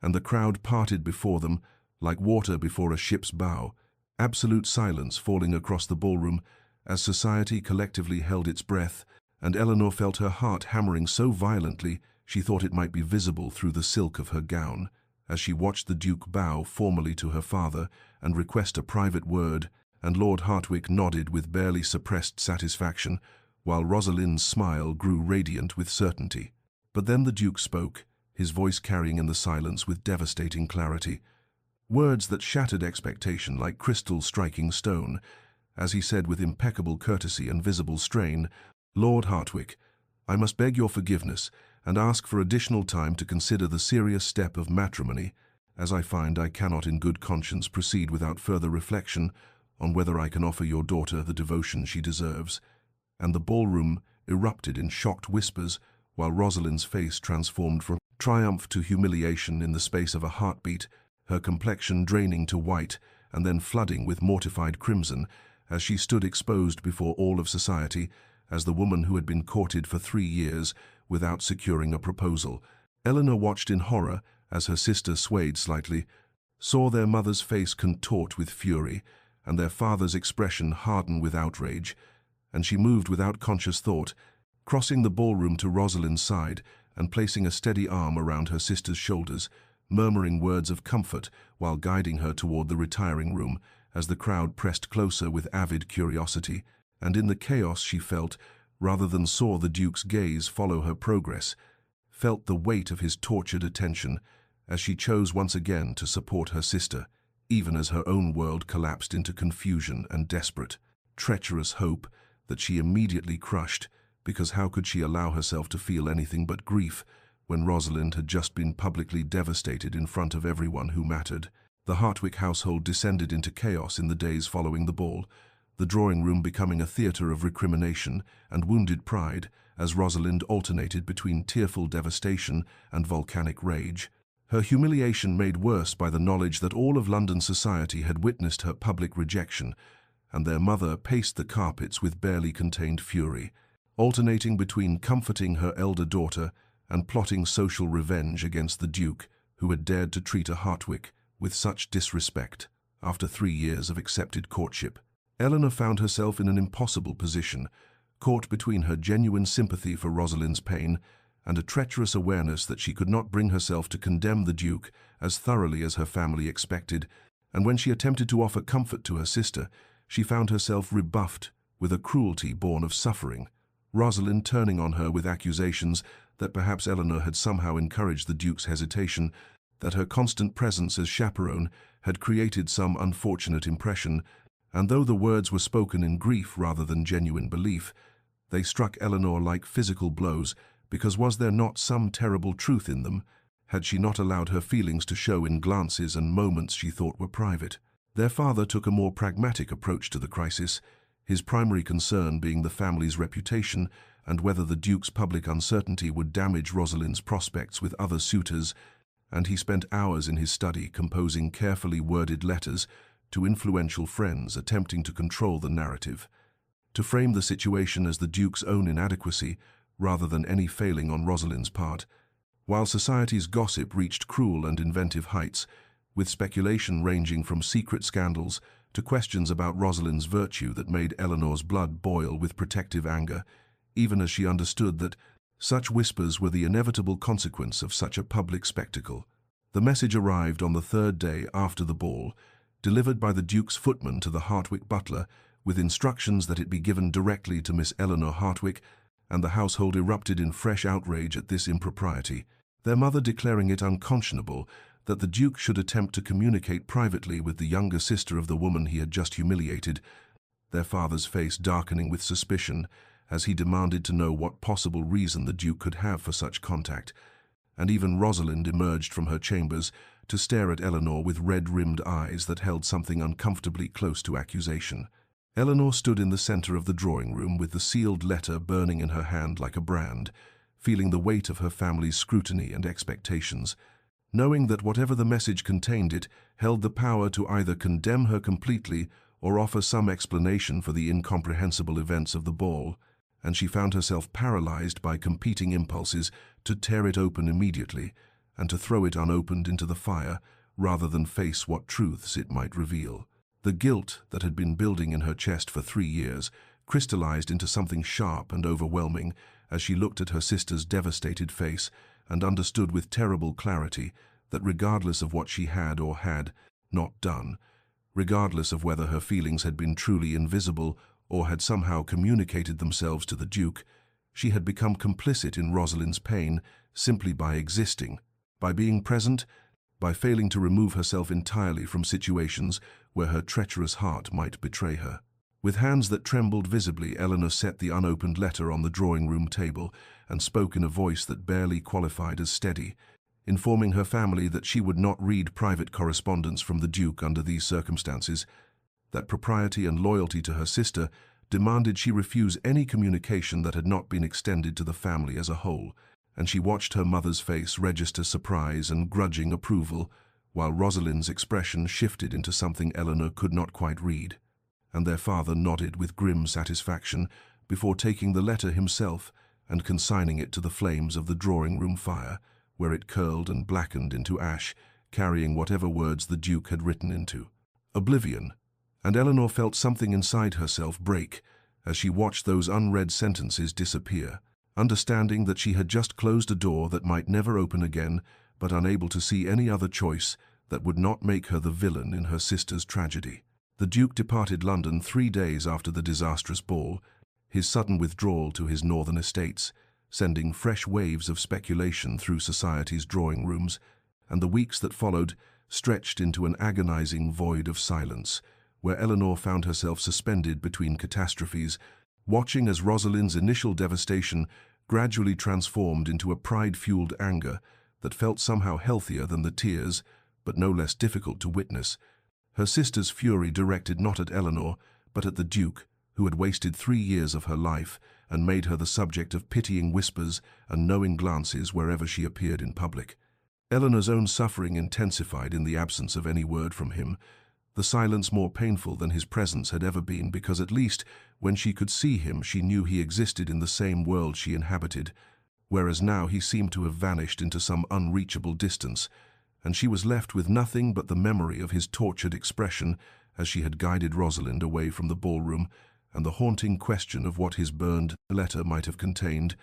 Speaker 1: and the crowd parted before them like water before a ship's bow, absolute silence falling across the ballroom as society collectively held its breath, and Eleanor felt her heart hammering so violently she thought it might be visible through the silk of her gown, as she watched the Duke bow formally to her father and request a private word, and Lord Hartwick nodded with barely suppressed satisfaction, while Rosalind's smile grew radiant with certainty. But then the Duke spoke, his voice carrying in the silence with devastating clarity, words that shattered expectation like crystal striking stone, as he said with impeccable courtesy and visible strain, "Lord Hartwick, I must beg your forgiveness and ask for additional time to consider the serious step of matrimony, as I find I cannot in good conscience proceed without further reflection on whether I can offer your daughter the devotion she deserves." And the ballroom erupted in shocked whispers, while Rosalind's face transformed from triumph to humiliation in the space of a heartbeat, her complexion draining to white and then flooding with mortified crimson as she stood exposed before all of society as the woman who had been courted for 3 years without securing a proposal. Eleanor watched in horror as her sister swayed slightly, saw their mother's face contort with fury and their father's expression harden with outrage, and she moved without conscious thought, crossing the ballroom to Rosalind's side and placing a steady arm around her sister's shoulders, murmuring words of comfort while guiding her toward the retiring room as the crowd pressed closer with avid curiosity, and in the chaos she felt, rather than saw the Duke's gaze follow her progress, felt the weight of his tortured attention as she chose once again to support her sister, even as her own world collapsed into confusion and desperate, treacherous hope that she immediately crushed, because how could she allow herself to feel anything but grief when Rosalind had just been publicly devastated in front of everyone who mattered? The Hartwick household descended into chaos in the days following the ball, the drawing room becoming a theater of recrimination and wounded pride as Rosalind alternated between tearful devastation and volcanic rage. Her humiliation made worse by the knowledge that all of London society had witnessed her public rejection, and their mother paced the carpets with barely contained fury, alternating between comforting her elder daughter and plotting social revenge against the Duke, who had dared to treat a Hartwick with such disrespect after 3 years of accepted courtship. Eleanor found herself in an impossible position, caught between her genuine sympathy for Rosalind's pain and a treacherous awareness that she could not bring herself to condemn the Duke as thoroughly as her family expected, and when she attempted to offer comfort to her sister, she found herself rebuffed with a cruelty born of suffering, Rosalind turning on her with accusations that perhaps Eleanor had somehow encouraged the Duke's hesitation, that her constant presence as chaperone had created some unfortunate impression, and though the words were spoken in grief rather than genuine belief, they struck Eleanor like physical blows, because was there not some terrible truth in them? Had she not allowed her feelings to show in glances and moments she thought were private? Their father took a more pragmatic approach to the crisis, his primary concern being the family's reputation and whether the Duke's public uncertainty would damage Rosalind's prospects with other suitors, and he spent hours in his study composing carefully worded letters to influential friends attempting to control the narrative, to frame the situation as the Duke's own inadequacy rather than any failing on Rosalind's part. While society's gossip reached cruel and inventive heights, with speculation ranging from secret scandals to questions about Rosalind's virtue that made Eleanor's blood boil with protective anger, even as she understood that such whispers were the inevitable consequence of such a public spectacle. The message arrived on the third day after the ball, delivered by the Duke's footman to the Hartwick butler, with instructions that it be given directly to Miss Eleanor Hartwick, and the household erupted in fresh outrage at this impropriety, their mother declaring it unconscionable that the Duke should attempt to communicate privately with the younger sister of the woman he had just humiliated, their father's face darkening with suspicion as he demanded to know what possible reason the Duke could have for such contact, and even Rosalind emerged from her chambers to stare at Eleanor with red-rimmed eyes that held something uncomfortably close to accusation. Eleanor stood in the center of the drawing-room with the sealed letter burning in her hand like a brand, feeling the weight of her family's scrutiny and expectations, knowing that whatever the message contained it held the power to either condemn her completely or offer some explanation for the incomprehensible events of the ball, and she found herself paralyzed by competing impulses to tear it open immediately and to throw it unopened into the fire rather than face what truths it might reveal. The guilt that had been building in her chest for 3 years crystallized into something sharp and overwhelming as she looked at her sister's devastated face and understood with terrible clarity that regardless of what she had or had not done, regardless of whether her feelings had been truly invisible or had somehow communicated themselves to the Duke, she had become complicit in Rosalind's pain simply by existing, by being present, by failing to remove herself entirely from situations where her treacherous heart might betray her. With hands that trembled visibly, Eleanor set the unopened letter on the drawing-room table and spoke in a voice that barely qualified as steady, informing her family that she would not read private correspondence from the Duke under these circumstances, that propriety and loyalty to her sister demanded she refuse any communication that had not been extended to the family as a whole, and she watched her mother's face register surprise and grudging approval, while Rosalind's expression shifted into something Eleanor could not quite read, and their father nodded with grim satisfaction before taking the letter himself and consigning it to the flames of the drawing-room fire, where it curled and blackened into ash, carrying whatever words the Duke had written into oblivion. And Eleanor felt something inside herself break as she watched those unread sentences disappear, understanding that she had just closed a door that might never open again, but unable to see any other choice that would not make her the villain in her sister's tragedy. The Duke departed London 3 days after the disastrous ball, his sudden withdrawal to his northern estates, sending fresh waves of speculation through society's drawing rooms, and the weeks that followed stretched into an agonizing void of silence, where Eleanor found herself suspended between catastrophes, watching as Rosalind's initial devastation gradually transformed into a pride-fueled anger that felt somehow healthier than the tears, but no less difficult to witness. Her sister's fury directed not at Eleanor, but at the Duke, who had wasted 3 years of her life and made her the subject of pitying whispers and knowing glances wherever she appeared in public. Eleanor's own suffering intensified in the absence of any word from him, the silence more painful than his presence had ever been, because at least when she could see him she knew he existed in the same world she inhabited, whereas now he seemed to have vanished into some unreachable distance, and she was left with nothing but the memory of his tortured expression as she had guided Rosalind away from the ballroom and the haunting question of what his burned letter might have contained,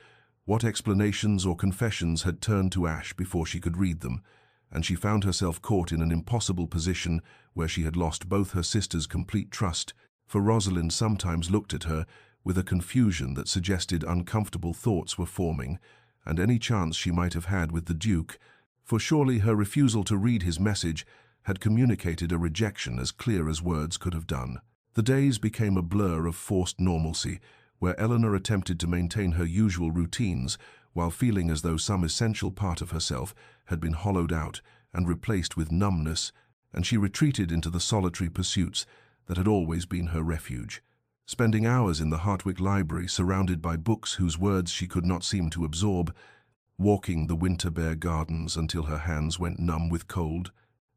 Speaker 1: what explanations or confessions had turned to ash before she could read them, and she found herself caught in an impossible position where she had lost both her sister's complete trust, for Rosalind sometimes looked at her with a confusion that suggested uncomfortable thoughts were forming, and any chance she might have had with the Duke, for surely her refusal to read his message had communicated a rejection as clear as words could have done. The days became a blur of forced normalcy, where Eleanor attempted to maintain her usual routines while feeling as though some essential part of herself had been hollowed out and replaced with numbness, and she retreated into the solitary pursuits that had always been her refuge, spending hours in the Hartwick library surrounded by books whose words she could not seem to absorb, walking the winter bare gardens until her hands went numb with cold,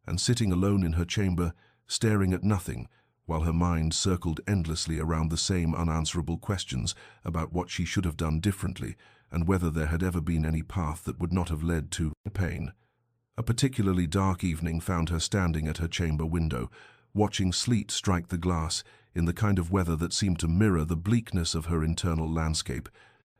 Speaker 1: and sitting alone in her chamber, staring at nothing, while her mind circled endlessly around the same unanswerable questions about what she should have done differently and whether there had ever been any path that would not have led to pain. A particularly dark evening found her standing at her chamber window, watching sleet strike the glass in the kind of weather that seemed to mirror the bleakness of her internal landscape,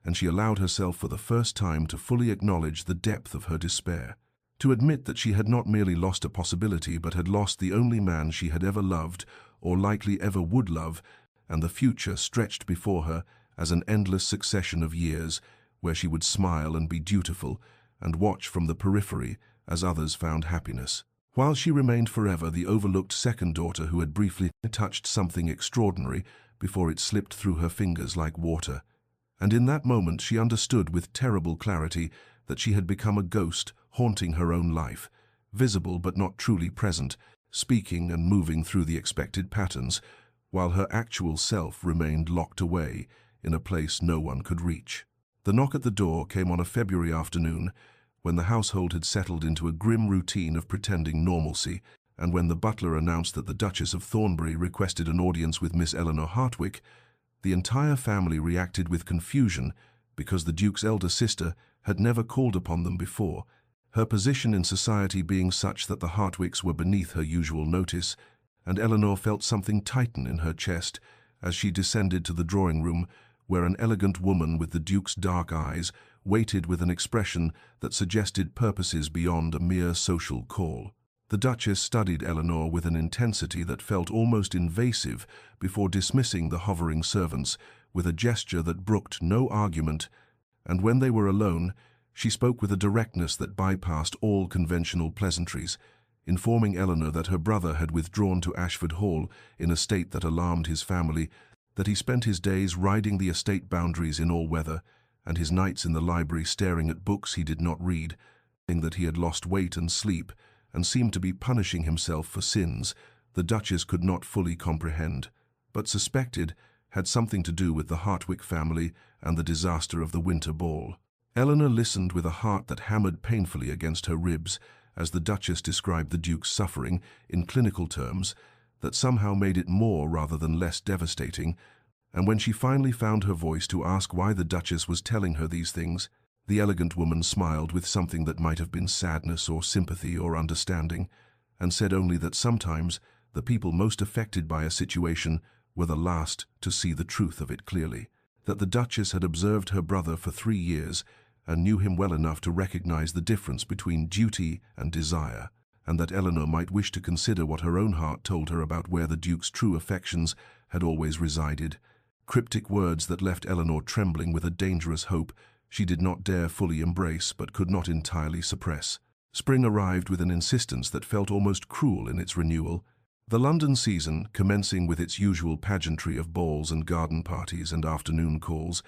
Speaker 1: and she allowed herself for the first time to fully acknowledge the depth of her despair, to admit that she had not merely lost a possibility but had lost the only man she had ever loved or likely ever would love, and the future stretched before her as an endless succession of years where she would smile and be dutiful and watch from the periphery as others found happiness, while she remained forever the overlooked second daughter who had briefly touched something extraordinary before it slipped through her fingers like water. And in that moment she understood with terrible clarity that she had become a ghost haunting her own life, visible but not truly present, speaking and moving through the expected patterns, while her actual self remained locked away in a place no one could reach. The knock at the door came on a February afternoon, when the household had settled into a grim routine of pretending normalcy, and when the butler announced that the Duchess of Thornbury requested an audience with Miss Eleanor Hartwick. The entire family reacted with confusion because the Duke's elder sister had never called upon them before, her position in society being such that the Hartwicks were beneath her usual notice, and Eleanor felt something tighten in her chest as she descended to the drawing-room, where an elegant woman with the Duke's dark eyes waited with an expression that suggested purposes beyond a mere social call. The Duchess studied Eleanor with an intensity that felt almost invasive before dismissing the hovering servants with a gesture that brooked no argument, and when they were alone, she spoke with a directness that bypassed all conventional pleasantries, informing Eleanor that her brother had withdrawn to Ashford Hall in a state that alarmed his family, that he spent his days riding the estate boundaries in all weather, and his nights in the library staring at books he did not read, saying that he had lost weight and sleep, and seemed to be punishing himself for sins the Duchess could not fully comprehend, but suspected had something to do with the Hartwick family and the disaster of the winter ball. Eleanor listened with a heart that hammered painfully against her ribs as the Duchess described the Duke's suffering in clinical terms that somehow made it more rather than less devastating, and when she finally found her voice to ask why the Duchess was telling her these things, the elegant woman smiled with something that might have been sadness or sympathy or understanding, and said only that sometimes the people most affected by a situation were the last to see the truth of it clearly, that the Duchess had observed her brother for 3 years and knew him well enough to recognize the difference between duty and desire, and that Eleanor might wish to consider what her own heart told her about where the Duke's true affections had always resided, cryptic words that left Eleanor trembling with a dangerous hope she did not dare fully embrace but could not entirely suppress. Spring arrived with an insistence that felt almost cruel in its renewal, the London season commencing with its usual pageantry of balls and garden parties and afternoon calls,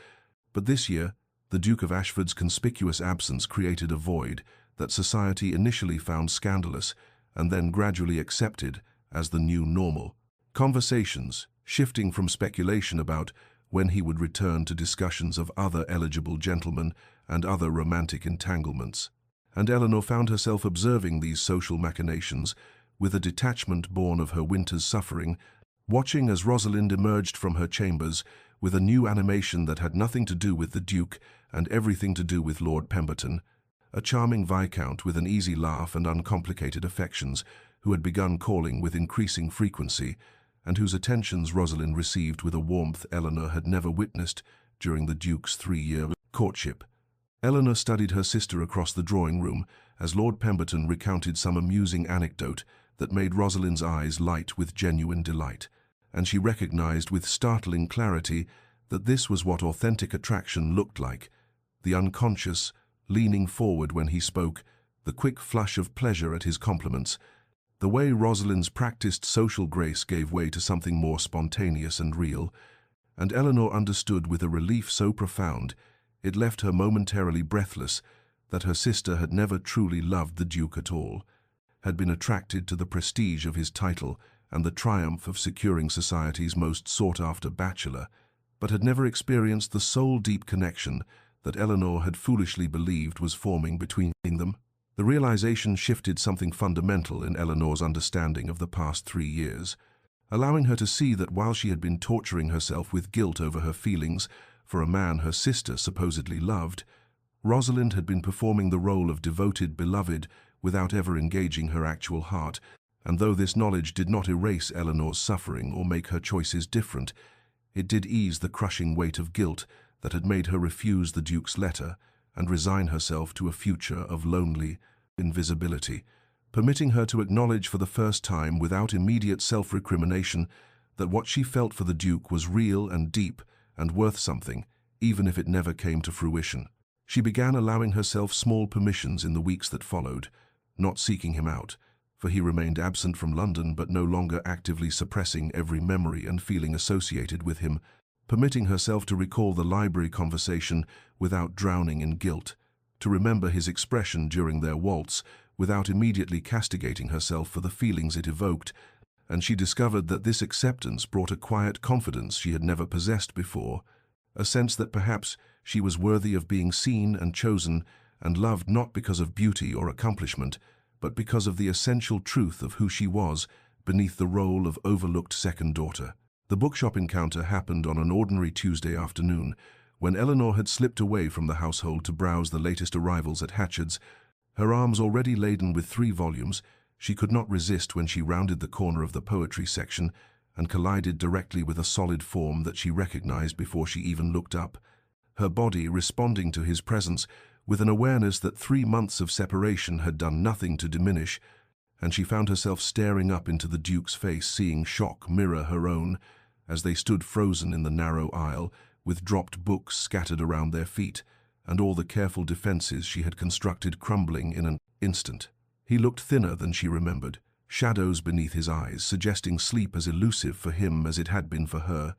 Speaker 1: but this year the Duke of Ashford's conspicuous absence created a void that society initially found scandalous and then gradually accepted as the new normal. Conversations, shifting from speculation about when he would return to discussions of other eligible gentlemen and other romantic entanglements, and Eleanor found herself observing these social machinations with a detachment born of her winter's suffering, watching as Rosalind emerged from her chambers with a new animation that had nothing to do with the Duke and everything to do with Lord Pemberton, a charming viscount with an easy laugh and uncomplicated affections, who had begun calling with increasing frequency, and whose attentions Rosalind received with a warmth Eleanor had never witnessed during the Duke's 3-year courtship. Eleanor studied her sister across the drawing room as Lord Pemberton recounted some amusing anecdote that made Rosalind's eyes light with genuine delight, and she recognized with startling clarity that this was what authentic attraction looked like: the unconscious, leaning forward when he spoke, the quick flush of pleasure at his compliments. The way Rosalind's practiced social grace gave way to something more spontaneous and real, and Eleanor understood with a relief so profound it left her momentarily breathless that her sister had never truly loved the Duke at all, had been attracted to the prestige of his title and the triumph of securing society's most sought-after bachelor, but had never experienced the soul-deep connection that Eleanor had foolishly believed was forming between them. The realization shifted something fundamental in Eleanor's understanding of the past 3 years, allowing her to see that while she had been torturing herself with guilt over her feelings for a man her sister supposedly loved, Rosalind had been performing the role of devoted beloved without ever engaging her actual heart, and though this knowledge did not erase Eleanor's suffering or make her choices different, it did ease the crushing weight of guilt that had made her refuse the Duke's letter and resign herself to a future of lonely invisibility, permitting her to acknowledge for the first time without immediate self-recrimination that what she felt for the Duke was real and deep and worth something, even if it never came to fruition. She began allowing herself small permissions in the weeks that followed, not seeking him out, for he remained absent from London but no longer actively suppressing every memory and feeling associated with him, permitting herself to recall the library conversation without drowning in guilt, to remember his expression during their waltz without immediately castigating herself for the feelings it evoked, and she discovered that this acceptance brought a quiet confidence she had never possessed before, a sense that perhaps she was worthy of being seen and chosen and loved not because of beauty or accomplishment, but because of the essential truth of who she was beneath the role of overlooked second daughter. The bookshop encounter happened on an ordinary Tuesday afternoon, when Eleanor had slipped away from the household to browse the latest arrivals at Hatchard's. Her arms already laden with 3 volumes, she could not resist when she rounded the corner of the poetry section and collided directly with a solid form that she recognized before she even looked up, her body responding to his presence with an awareness that 3 months of separation had done nothing to diminish, and she found herself staring up into the Duke's face, seeing shock mirror her own as they stood frozen in the narrow aisle with dropped books scattered around their feet and all the careful defenses she had constructed crumbling in an instant. He looked thinner than she remembered, shadows beneath his eyes suggesting sleep as elusive for him as it had been for her,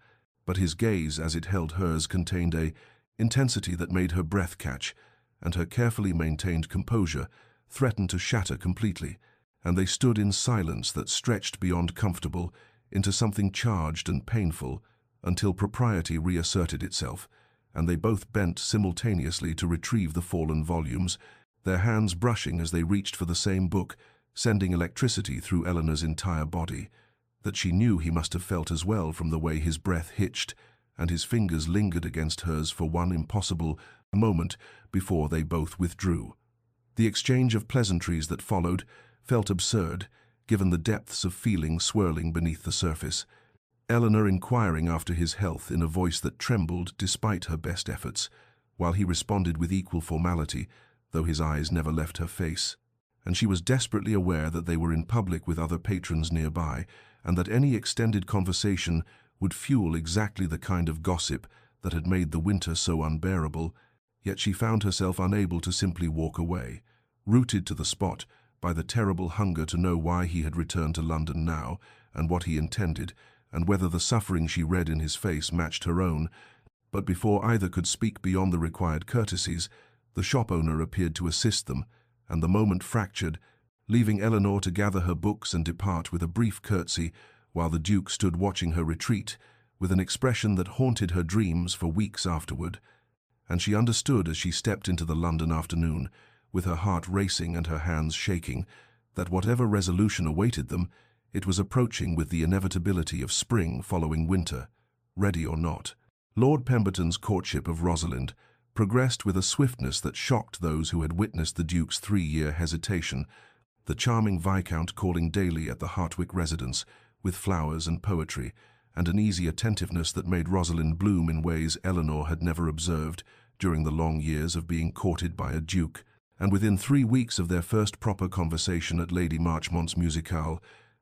Speaker 1: but his gaze as it held hers contained a intensity that made her breath catch, and her carefully maintained composure threatened to shatter completely, and they stood in silence that stretched beyond comfortable into something charged and painful until propriety reasserted itself, and they both bent simultaneously to retrieve the fallen volumes, their hands brushing as they reached for the same book, sending electricity through Eleanor's entire body, that she knew he must have felt as well from the way his breath hitched and his fingers lingered against hers for one impossible moment before they both withdrew. The exchange of pleasantries that followed felt absurd, given the depths of feeling swirling beneath the surface, Eleanor inquiring after his health in a voice that trembled despite her best efforts, while he responded with equal formality, though his eyes never left her face. And she was desperately aware that they were in public with other patrons nearby, and that any extended conversation would fuel exactly the kind of gossip that had made the winter so unbearable, yet she found herself unable to simply walk away, rooted to the spot by the terrible hunger to know why he had returned to London now, and what he intended, and whether the suffering she read in his face matched her own. But before either could speak beyond the required courtesies, the shop owner appeared to assist them, and the moment fractured, leaving Eleanor to gather her books and depart with a brief curtsy, while the Duke stood watching her retreat with an expression that haunted her dreams for weeks afterward. And she understood as she stepped into the London afternoon, with her heart racing and her hands shaking, that whatever resolution awaited them, it was approaching with the inevitability of spring following winter, ready or not. Lord Pemberton's courtship of Rosalind progressed with a swiftness that shocked those who had witnessed the Duke's 3-year hesitation, the charming Viscount calling daily at the Hartwick residence, with flowers and poetry, and an easy attentiveness that made Rosalind bloom in ways Eleanor had never observed during the long years of being courted by a duke. And within 3 weeks of their first proper conversation at Lady Marchmont's musicale,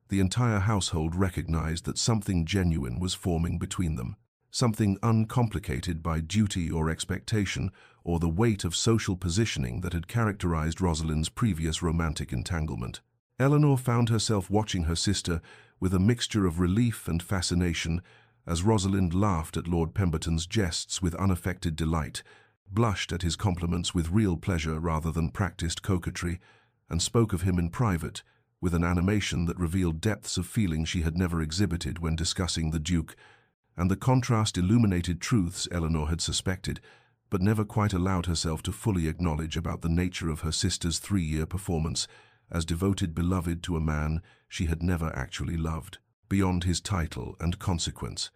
Speaker 1: the entire household recognized that something genuine was forming between them, something uncomplicated by duty or expectation or the weight of social positioning that had characterized Rosalind's previous romantic entanglement. Eleanor found herself watching her sister with a mixture of relief and fascination as Rosalind laughed at Lord Pemberton's jests with unaffected delight, blushed at his compliments with real pleasure rather than practiced coquetry, and spoke of him in private with an animation that revealed depths of feeling she had never exhibited when discussing the Duke, and the contrast illuminated truths Eleanor had suspected, but never quite allowed herself to fully acknowledge about the nature of her sister's 3-year performance as devoted beloved to a man she had never actually loved, beyond his title and consequence.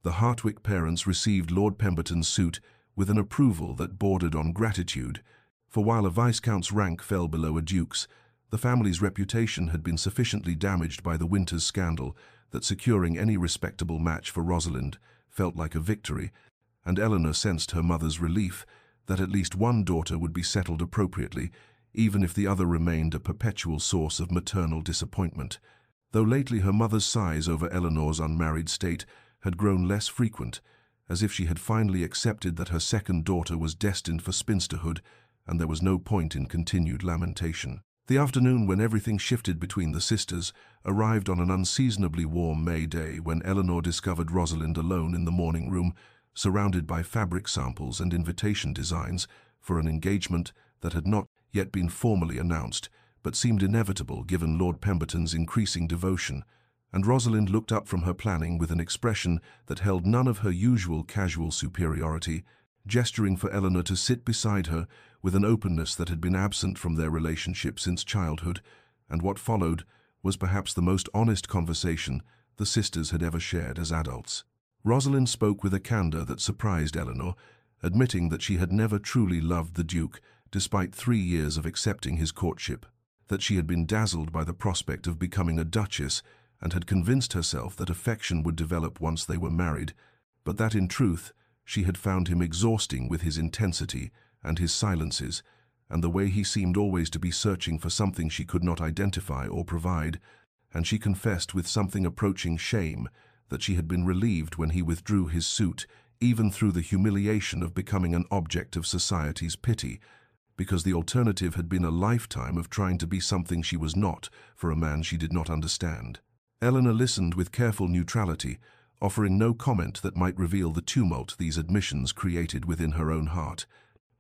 Speaker 1: The Hartwick parents received Lord Pemberton's suit with an approval that bordered on gratitude, for while a viscount's rank fell below a duke's, the family's reputation had been sufficiently damaged by the winter's scandal that securing any respectable match for Rosalind felt like a victory, and Eleanor sensed her mother's relief that at least one daughter would be settled appropriately, even if the other remained a perpetual source of maternal disappointment. Though lately her mother's sighs over Eleanor's unmarried state had grown less frequent, as if she had finally accepted that her second daughter was destined for spinsterhood, and there was no point in continued lamentation. The afternoon when everything shifted between the sisters arrived on an unseasonably warm May day when Eleanor discovered Rosalind alone in the morning room, surrounded by fabric samples and invitation designs for an engagement that had not yet been formally announced, but seemed inevitable given Lord Pemberton's increasing devotion, and Rosalind looked up from her planning with an expression that held none of her usual casual superiority, gesturing for Eleanor to sit beside her with an openness that had been absent from their relationship since childhood, and what followed was perhaps the most honest conversation the sisters had ever shared as adults. Rosalind spoke with a candor that surprised Eleanor, admitting that she had never truly loved the Duke, despite 3 years of accepting his courtship, that she had been dazzled by the prospect of becoming a duchess and had convinced herself that affection would develop once they were married, but that in truth she had found him exhausting with his intensity and his silences, and the way he seemed always to be searching for something she could not identify or provide, and she confessed with something approaching shame that she had been relieved when he withdrew his suit, even through the humiliation of becoming an object of society's pity, because the alternative had been a lifetime of trying to be something she was not for a man she did not understand. Eleanor listened with careful neutrality, offering no comment that might reveal the tumult these admissions created within her own heart.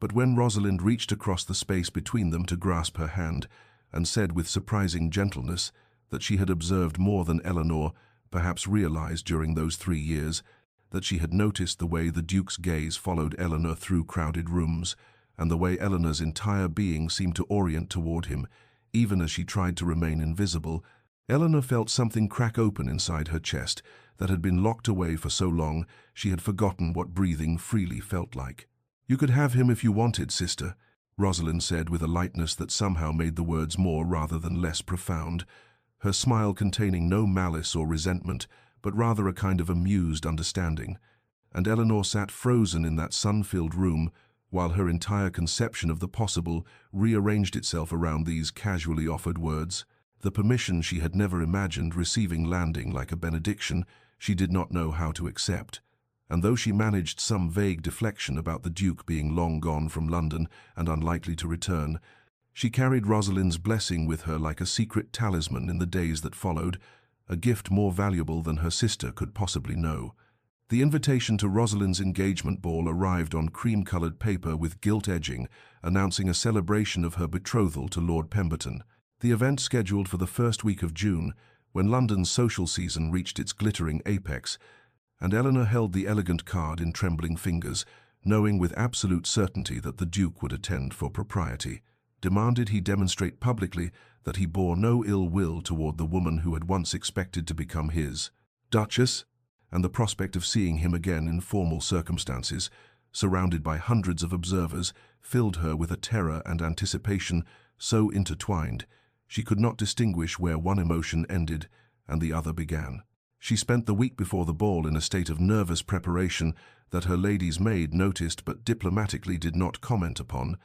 Speaker 1: But when Rosalind reached across the space between them to grasp her hand, and said with surprising gentleness that she had observed more than Eleanor perhaps realized during those 3 years, that she had noticed the way the Duke's gaze followed Eleanor through crowded rooms, and the way Eleanor's entire being seemed to orient toward him, even as she tried to remain invisible, Eleanor felt something crack open inside her chest that had been locked away for so long she had forgotten what breathing freely felt like. "You could have him if you wanted, sister," Rosalind said with a lightness that somehow made the words more rather than less profound, her smile containing no malice or resentment, but rather a kind of amused understanding. And Eleanor sat frozen in that sun-filled room, while her entire conception of the possible rearranged itself around these casually offered words. The permission she had never imagined receiving landing like a benediction she did not know how to accept. And though she managed some vague deflection about the Duke being long gone from London and unlikely to return, she carried Rosalind's blessing with her like a secret talisman in the days that followed, a gift more valuable than her sister could possibly know. The invitation to Rosalind's engagement ball arrived on cream-colored paper with gilt edging, announcing a celebration of her betrothal to Lord Pemberton. The event scheduled for the first week of June, when London's social season reached its glittering apex, and Eleanor held the elegant card in trembling fingers, knowing with absolute certainty that the Duke would attend for propriety, demanded he demonstrate publicly that he bore no ill will toward the woman who had once expected to become his Duchess, and the prospect of seeing him again in formal circumstances, surrounded by hundreds of observers, filled her with a terror and anticipation so intertwined she could not distinguish where one emotion ended and the other began. She spent the week before the ball in a state of nervous preparation that her lady's maid noticed but diplomatically did not comment upon,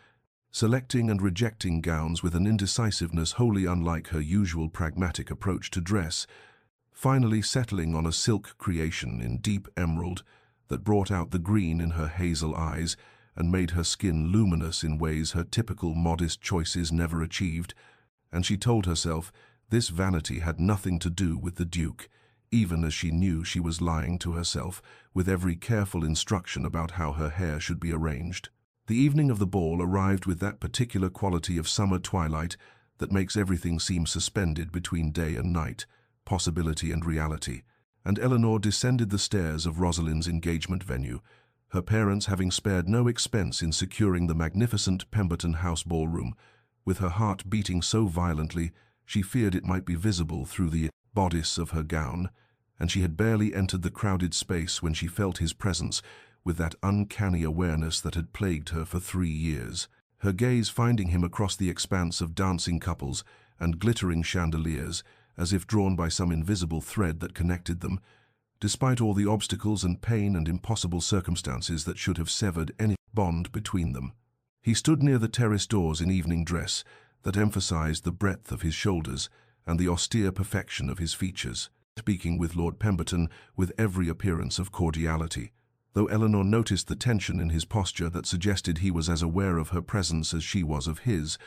Speaker 1: selecting and rejecting gowns with an indecisiveness wholly unlike her usual pragmatic approach to dress, finally settling on a silk creation in deep emerald that brought out the green in her hazel eyes and made her skin luminous in ways her typical modest choices never achieved, and she told herself this vanity had nothing to do with the Duke, even as she knew she was lying to herself with every careful instruction about how her hair should be arranged. The evening of the ball arrived with that particular quality of summer twilight that makes everything seem suspended between day and night, possibility and reality, and Eleanor descended the stairs of Rosalind's engagement venue, her parents having spared no expense in securing the magnificent Pemberton House ballroom, with her heart beating so violently she feared it might be visible through the bodice of her gown, and she had barely entered the crowded space when she felt his presence with that uncanny awareness that had plagued her for 3 years, her gaze finding him across the expanse of dancing couples and glittering chandeliers, as if drawn by some invisible thread that connected them, despite all the obstacles and pain and impossible circumstances that should have severed any bond between them. He stood near the terrace doors in evening dress that emphasized the breadth of his shoulders and the austere perfection of his features, speaking with Lord Pemberton with every appearance of cordiality, though Eleanor noticed the tension in his posture that suggested he was as aware of her presence as she was of his,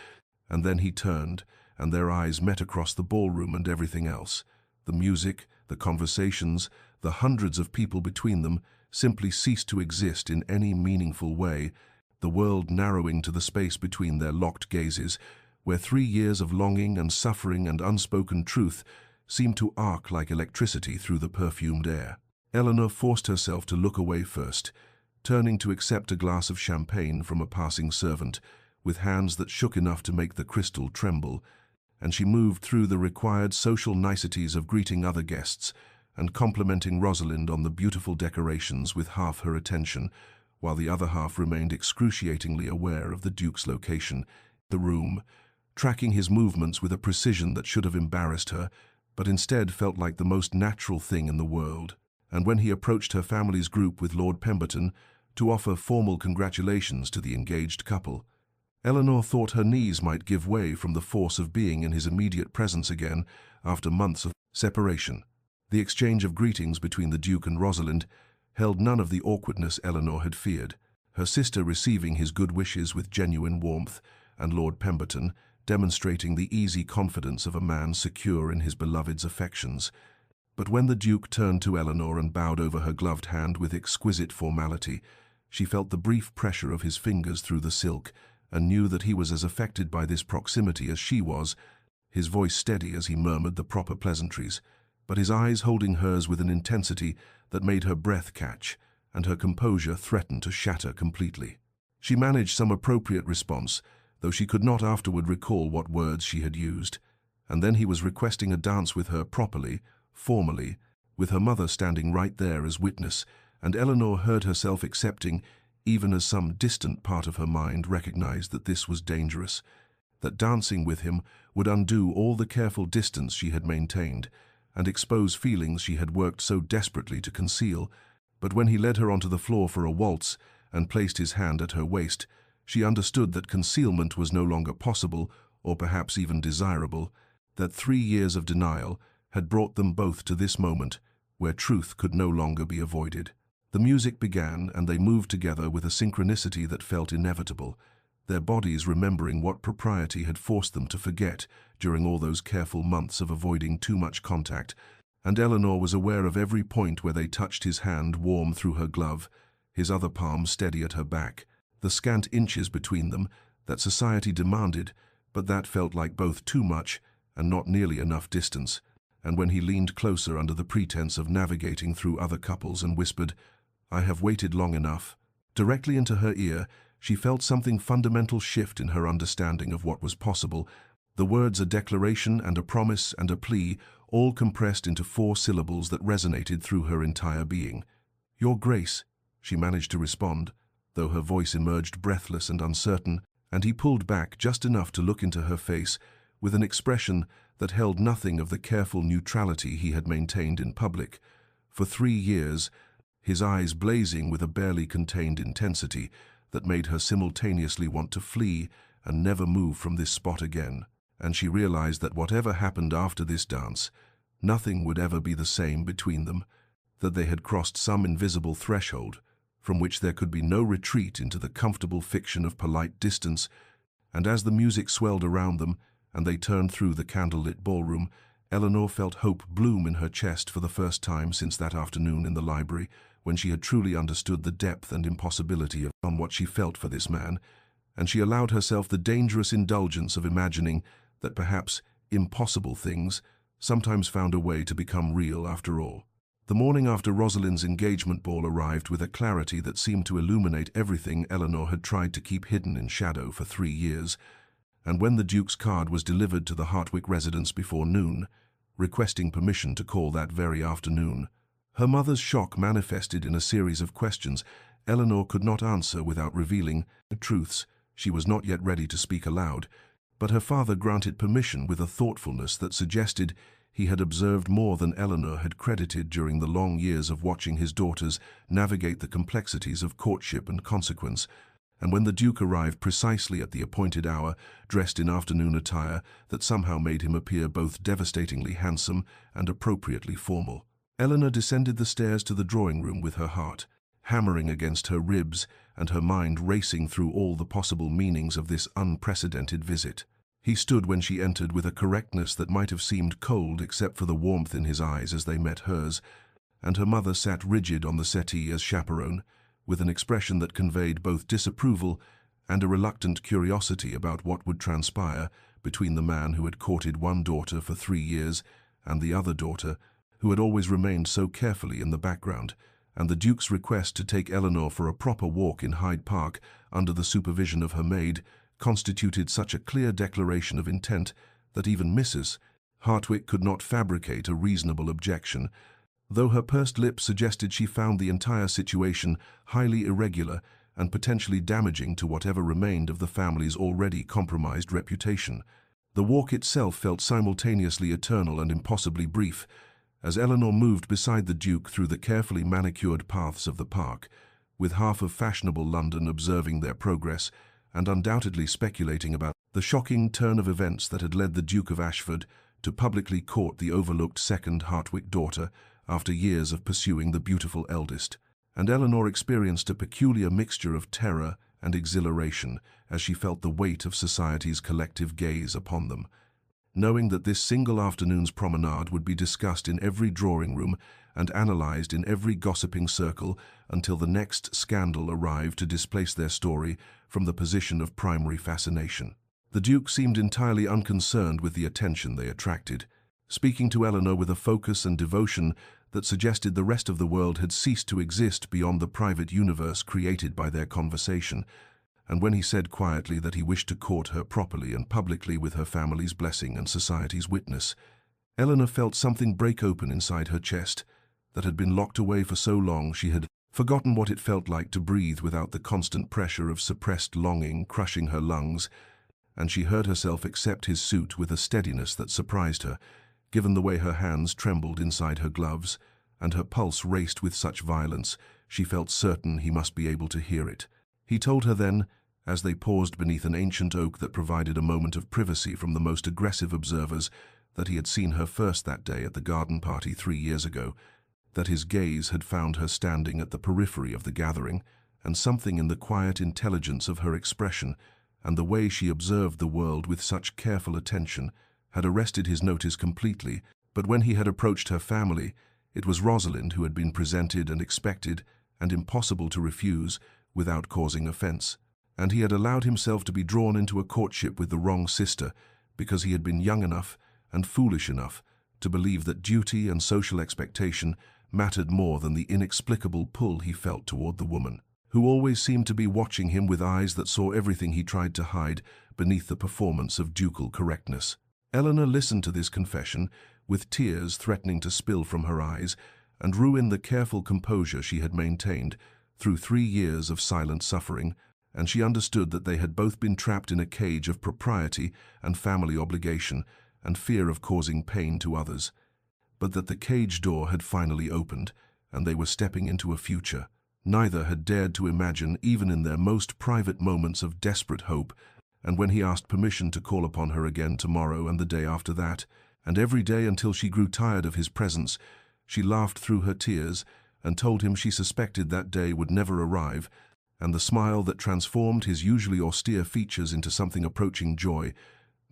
Speaker 1: and then he turned, and their eyes met across the ballroom and everything else. The music, the conversations, the hundreds of people between them simply ceased to exist in any meaningful way, the world narrowing to the space between their locked gazes, where 3 years of longing and suffering and unspoken truth seemed to arc like electricity through the perfumed air. Eleanor forced herself to look away first, turning to accept a glass of champagne from a passing servant, with hands that shook enough to make the crystal tremble, and she moved through the required social niceties of greeting other guests and complimenting Rosalind on the beautiful decorations with half her attention, while the other half remained excruciatingly aware of the Duke's location, the room, tracking his movements with a precision that should have embarrassed her, but instead felt like the most natural thing in the world. And when he approached her family's group with Lord Pemberton to offer formal congratulations to the engaged couple, Eleanor thought her knees might give way from the force of being in his immediate presence again after months of separation. The exchange of greetings between the Duke and Rosalind held none of the awkwardness Eleanor had feared, her sister receiving his good wishes with genuine warmth, and Lord Pemberton demonstrating the easy confidence of a man secure in his beloved's affections. But when the Duke turned to Eleanor and bowed over her gloved hand with exquisite formality, she felt the brief pressure of his fingers through the silk and knew that he was as affected by this proximity as she was, his voice steady as he murmured the proper pleasantries, but his eyes holding hers with an intensity that made her breath catch and her composure threaten to shatter completely. She managed some appropriate response, though she could not afterward recall what words she had used, and then he was requesting a dance with her properly, formally, with her mother standing right there as witness, and Eleanor heard herself accepting, even as some distant part of her mind recognized that this was dangerous, that dancing with him would undo all the careful distance she had maintained and expose feelings she had worked so desperately to conceal. But when he led her onto the floor for a waltz and placed his hand at her waist, she understood that concealment was no longer possible or perhaps even desirable, that 3 years of denial had brought them both to this moment where truth could no longer be avoided. The music began and they moved together with a synchronicity that felt inevitable, their bodies remembering what propriety had forced them to forget during all those careful months of avoiding too much contact, and Eleanor was aware of every point where they touched his hand warm through her glove, his other palm steady at her back, the scant inches between them that society demanded, but that felt like both too much and not nearly enough distance, and when he leaned closer under the pretense of navigating through other couples and whispered, "I have waited long enough," directly into her ear, she felt something fundamental shift in her understanding of what was possible, the words a declaration and a promise and a plea, all compressed into 4 syllables that resonated through her entire being. "Your Grace," she managed to respond, though her voice emerged breathless and uncertain, and he pulled back just enough to look into her face with an expression that held nothing of the careful neutrality he had maintained in public. For 3 years, his eyes blazing with a barely contained intensity that made her simultaneously want to flee and never move from this spot again. And she realized that whatever happened after this dance, nothing would ever be the same between them, that they had crossed some invisible threshold from which there could be no retreat into the comfortable fiction of polite distance. And as the music swelled around them and they turned through the candlelit ballroom, Eleanor felt hope bloom in her chest for the first time since that afternoon in the library, when she had truly understood the depth and impossibility of what she felt for this man, and she allowed herself the dangerous indulgence of imagining that perhaps impossible things sometimes found a way to become real after all. The morning after Rosalind's engagement ball arrived with a clarity that seemed to illuminate everything Eleanor had tried to keep hidden in shadow for 3 years, and when the Duke's card was delivered to the Hartwick residence before noon, requesting permission to call that very afternoon, her mother's shock manifested in a series of questions Eleanor could not answer without revealing the truths she was not yet ready to speak aloud, but her father granted permission with a thoughtfulness that suggested he had observed more than Eleanor had credited during the long years of watching his daughters navigate the complexities of courtship and consequence. And when the Duke arrived precisely at the appointed hour, dressed in afternoon attire that somehow made him appear both devastatingly handsome and appropriately formal, Eleanor descended the stairs to the drawing-room with her heart hammering against her ribs and her mind racing through all the possible meanings of this unprecedented visit. He stood when she entered with a correctness that might have seemed cold except for the warmth in his eyes as they met hers, and her mother sat rigid on the settee as chaperone, with an expression that conveyed both disapproval and a reluctant curiosity about what would transpire between the man who had courted one daughter for 3 years and the other daughter, who had always remained so carefully in the background, and the Duke's request to take Eleanor for a proper walk in Hyde Park under the supervision of her maid constituted such a clear declaration of intent that even Mrs. Hartwick could not fabricate a reasonable objection, though her pursed lips suggested she found the entire situation highly irregular and potentially damaging to whatever remained of the family's already compromised reputation. The walk itself felt simultaneously eternal and impossibly brief, as Eleanor moved beside the Duke through the carefully manicured paths of the park, with half of fashionable London observing their progress and undoubtedly speculating about the shocking turn of events that had led the Duke of Ashford to publicly court the overlooked second Hartwick daughter after years of pursuing the beautiful eldest. And Eleanor experienced a peculiar mixture of terror and exhilaration as she felt the weight of society's collective gaze upon them, knowing that this single afternoon's promenade would be discussed in every drawing-room and analyzed in every gossiping circle until the next scandal arrived to displace their story from the position of primary fascination. The Duke seemed entirely unconcerned with the attention they attracted, speaking to Eleanor with a focus and devotion that suggested the rest of the world had ceased to exist beyond the private universe created by their conversation. And when he said quietly that he wished to court her properly and publicly with her family's blessing and society's witness, Eleanor felt something break open inside her chest that had been locked away for so long she had forgotten what it felt like to breathe without the constant pressure of suppressed longing crushing her lungs, and she heard herself accept his suit with a steadiness that surprised her, given the way her hands trembled inside her gloves, and her pulse raced with such violence she felt certain he must be able to hear it. He told her then, as they paused beneath an ancient oak that provided a moment of privacy from the most aggressive observers, that he had seen her first that day at the garden party 3 years ago, that his gaze had found her standing at the periphery of the gathering, and something in the quiet intelligence of her expression and the way she observed the world with such careful attention had arrested his notice completely. But when he had approached her family, it was Rosalind who had been presented and expected and impossible to refuse without causing offense. And he had allowed himself to be drawn into a courtship with the wrong sister because he had been young enough and foolish enough to believe that duty and social expectation mattered more than the inexplicable pull he felt toward the woman, who always seemed to be watching him with eyes that saw everything he tried to hide beneath the performance of ducal correctness. Eleanor listened to this confession with tears threatening to spill from her eyes and ruin the careful composure she had maintained through 3 years of silent suffering and she understood that they had both been trapped in a cage of propriety and family obligation and fear of causing pain to others, but that the cage door had finally opened, and they were stepping into a future neither had dared to imagine even in their most private moments of desperate hope. And when he asked permission to call upon her again tomorrow and the day after that, and every day until she grew tired of his presence, she laughed through her tears and told him she suspected that day would never arrive, and the smile that transformed his usually austere features into something approaching joy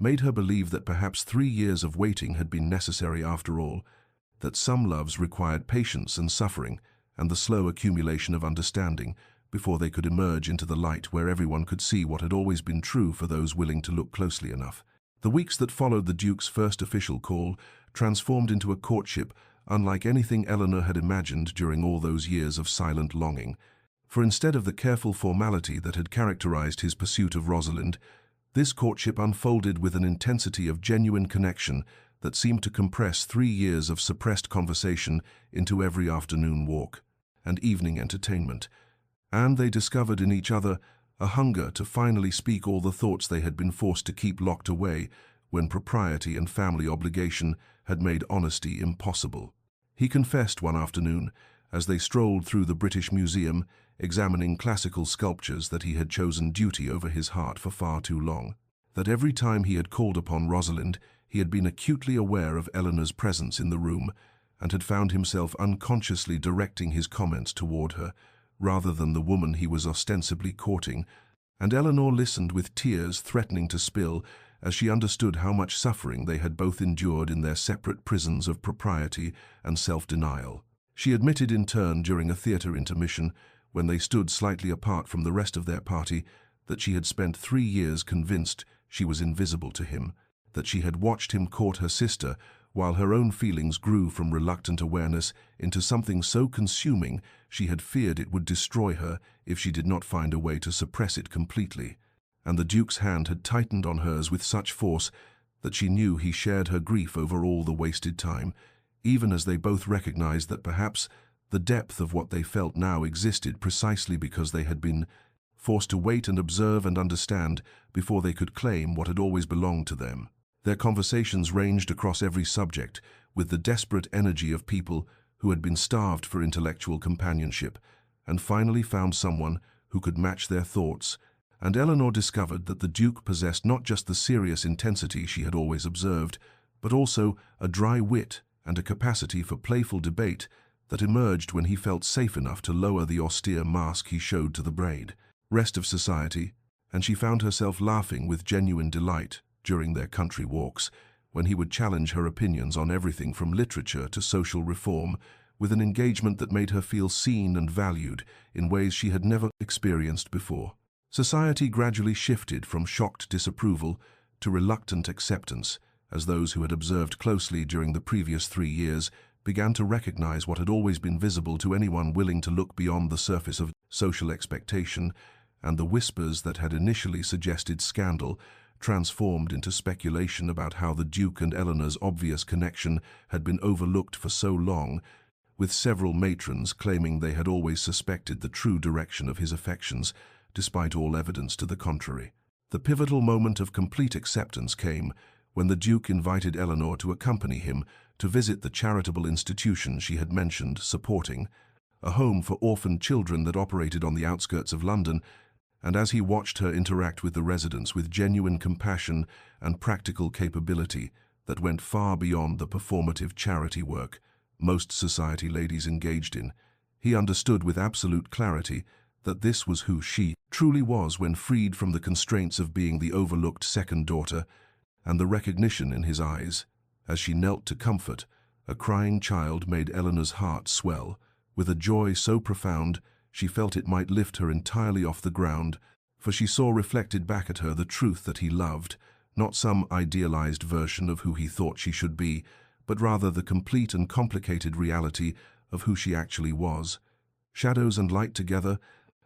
Speaker 1: made her believe that perhaps 3 years of waiting had been necessary after all, that some loves required patience and suffering and the slow accumulation of understanding before they could emerge into the light where everyone could see what had always been true for those willing to look closely enough. The weeks that followed the Duke's first official call transformed into a courtship unlike anything Eleanor had imagined during all those years of silent longing. For instead of the careful formality that had characterized his pursuit of Rosalind, this courtship unfolded with an intensity of genuine connection that seemed to compress 3 years of suppressed conversation into every afternoon walk and evening entertainment, and they discovered in each other a hunger to finally speak all the thoughts they had been forced to keep locked away when propriety and family obligation had made honesty impossible. He confessed one afternoon, as they strolled through the British Museum, examining classical sculptures that he had chosen duty over his heart for far too long, that every time he had called upon Rosalind, he had been acutely aware of Eleanor's presence in the room and had found himself unconsciously directing his comments toward her, rather than the woman he was ostensibly courting, and Eleanor listened with tears threatening to spill as she understood how much suffering they had both endured in their separate prisons of propriety and self-denial. She admitted in turn during a theatre intermission, when they stood slightly apart from the rest of their party, that she had spent 3 years convinced she was invisible to him, that she had watched him court her sister while her own feelings grew from reluctant awareness into something so consuming she had feared it would destroy her if she did not find a way to suppress it completely. And the Duke's hand had tightened on hers with such force that she knew he shared her grief over all the wasted time, even as they both recognized that perhaps the depth of what they felt now existed precisely because they had been forced to wait and observe and understand before they could claim what had always belonged to them. Their conversations ranged across every subject, with the desperate energy of people who had been starved for intellectual companionship, and finally found someone who could match their thoughts. And Eleanor discovered that the Duke possessed not just the serious intensity she had always observed, but also a dry wit and a capacity for playful debate that emerged when he felt safe enough to lower the austere mask he showed to the rest of society, and she found herself laughing with genuine delight during their country walks, when he would challenge her opinions on everything from literature to social reform, with an engagement that made her feel seen and valued in ways she had never experienced before. Society gradually shifted from shocked disapproval to reluctant acceptance, as those who had observed closely during the previous 3 years began to recognize what had always been visible to anyone willing to look beyond the surface of social expectation, and the whispers that had initially suggested scandal transformed into speculation about how the Duke and Eleanor's obvious connection had been overlooked for so long, with several matrons claiming they had always suspected the true direction of his affections, despite all evidence to the contrary. The pivotal moment of complete acceptance came when the Duke invited Eleanor to accompany him to visit the charitable institution she had mentioned supporting, a home for orphaned children that operated on the outskirts of London, and as he watched her interact with the residents with genuine compassion and practical capability that went far beyond the performative charity work most society ladies engaged in, he understood with absolute clarity that this was who she truly was when freed from the constraints of being the overlooked second daughter, and the recognition in his eyes, as she knelt to comfort a crying child, made Eleanor's heart swell with a joy so profound she felt it might lift her entirely off the ground, for she saw reflected back at her the truth that he loved, not some idealized version of who he thought she should be, but rather the complete and complicated reality of who she actually was. Shadows and light together,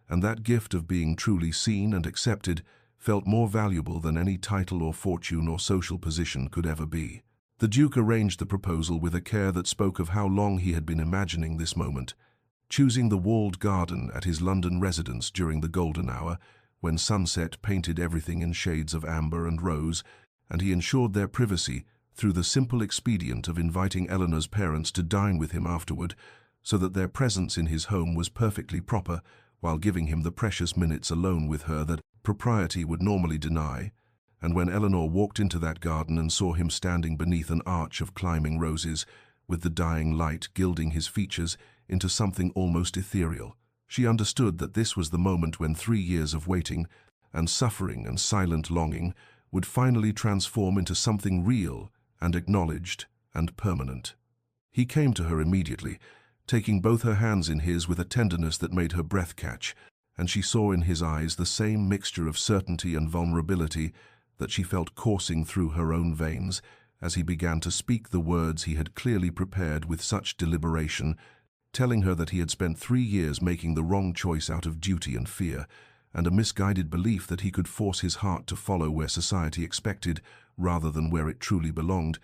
Speaker 1: and that gift of being truly seen and accepted felt more valuable than any title or fortune or social position could ever be. The Duke arranged the proposal with a care that spoke of how long he had been imagining this moment, choosing the walled garden at his London residence during the golden hour, when sunset painted everything in shades of amber and rose, and he ensured their privacy through the simple expedient of inviting Eleanor's parents to dine with him afterward, so that their presence in his home was perfectly proper, while giving him the precious minutes alone with her that propriety would normally deny. And when Eleanor walked into that garden and saw him standing beneath an arch of climbing roses, with the dying light gilding his features into something almost ethereal, she understood that this was the moment when 3 years of waiting and suffering and silent longing would finally transform into something real and acknowledged and permanent. He came to her immediately, taking both her hands in his with a tenderness that made her breath catch, and she saw in his eyes the same mixture of certainty and vulnerability that she felt coursing through her own veins as he began to speak the words he had clearly prepared with such deliberation, telling her that he had spent 3 years making the wrong choice out of duty and fear, and a misguided belief that he could force his heart to follow where society expected rather than where it truly belonged,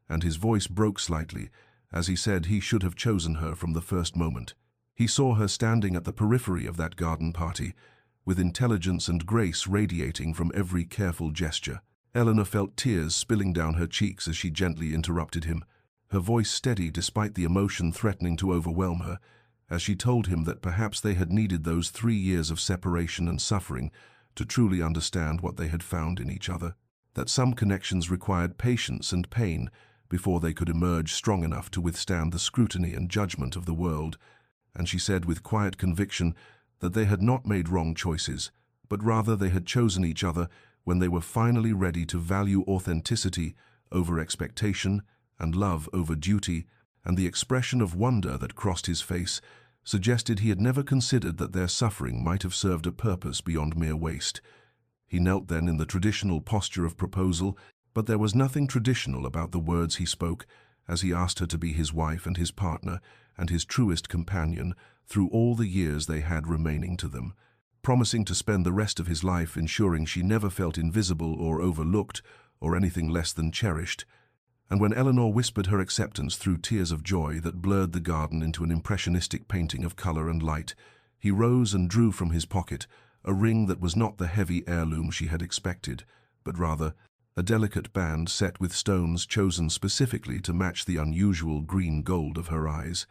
Speaker 1: and his voice broke slightly as he said he should have chosen her from the first moment. He saw her standing at the periphery of that garden party, with intelligence and grace radiating from every careful gesture. Eleanor felt tears spilling down her cheeks as she gently interrupted him, her voice steady despite the emotion threatening to overwhelm her, as she told him that perhaps they had needed those 3 years of separation and suffering to truly understand what they had found in each other, that some connections required patience and pain before they could emerge strong enough to withstand the scrutiny and judgment of the world, and she said with quiet conviction that they had not made wrong choices, but rather they had chosen each other when they were finally ready to value authenticity over expectation and love over duty, and the expression of wonder that crossed his face suggested he had never considered that their suffering might have served a purpose beyond mere waste. He knelt then in the traditional posture of proposal, but there was nothing traditional about the words he spoke as he asked her to be his wife and his partner and his truest companion through all the years they had remaining to them, promising to spend the rest of his life ensuring she never felt invisible or overlooked or anything less than cherished. And when Eleanor whispered her acceptance through tears of joy that blurred the garden into an impressionistic painting of color and light, he rose and drew from his pocket a ring that was not the heavy heirloom she had expected, but rather a delicate band set with stones chosen specifically to match the unusual green gold of her eyes.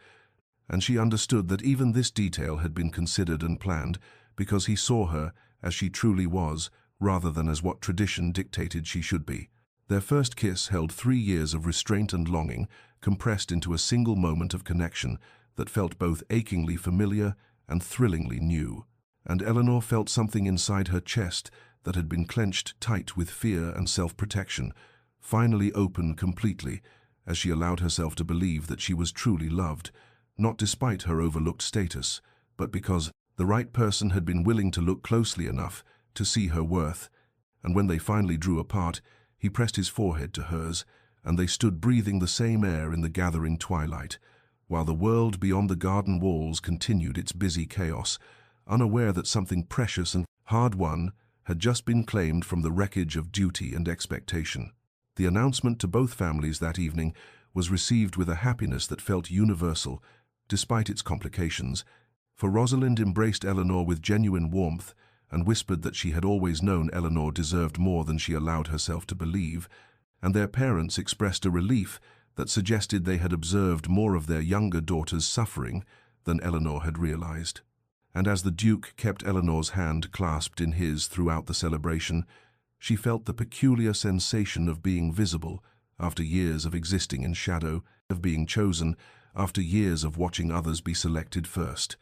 Speaker 1: And she understood that even this detail had been considered and planned because he saw her as she truly was, rather than as what tradition dictated she should be. Their first kiss held 3 years of restraint and longing, compressed into a single moment of connection that felt both achingly familiar and thrillingly new. And Eleanor felt something inside her chest that had been clenched tight with fear and self-protection, finally open completely as she allowed herself to believe that she was truly loved, not despite her overlooked status, but because the right person had been willing to look closely enough to see her worth. And when they finally drew apart, he pressed his forehead to hers, and they stood breathing the same air in the gathering twilight, while the world beyond the garden walls continued its busy chaos, unaware that something precious and hard-won had just been claimed from the wreckage of duty and expectation. The announcement to both families that evening was received with a happiness that felt universal, despite its complications, for Rosalind embraced Eleanor with genuine warmth and whispered that she had always known Eleanor deserved more than she allowed herself to believe, and their parents expressed a relief that suggested they had observed more of their younger daughter's suffering than Eleanor had realized. And as the Duke kept Eleanor's hand clasped in his throughout the celebration, she felt the peculiar sensation of being visible after years of existing in shadow, of being chosen after years of watching others be selected first,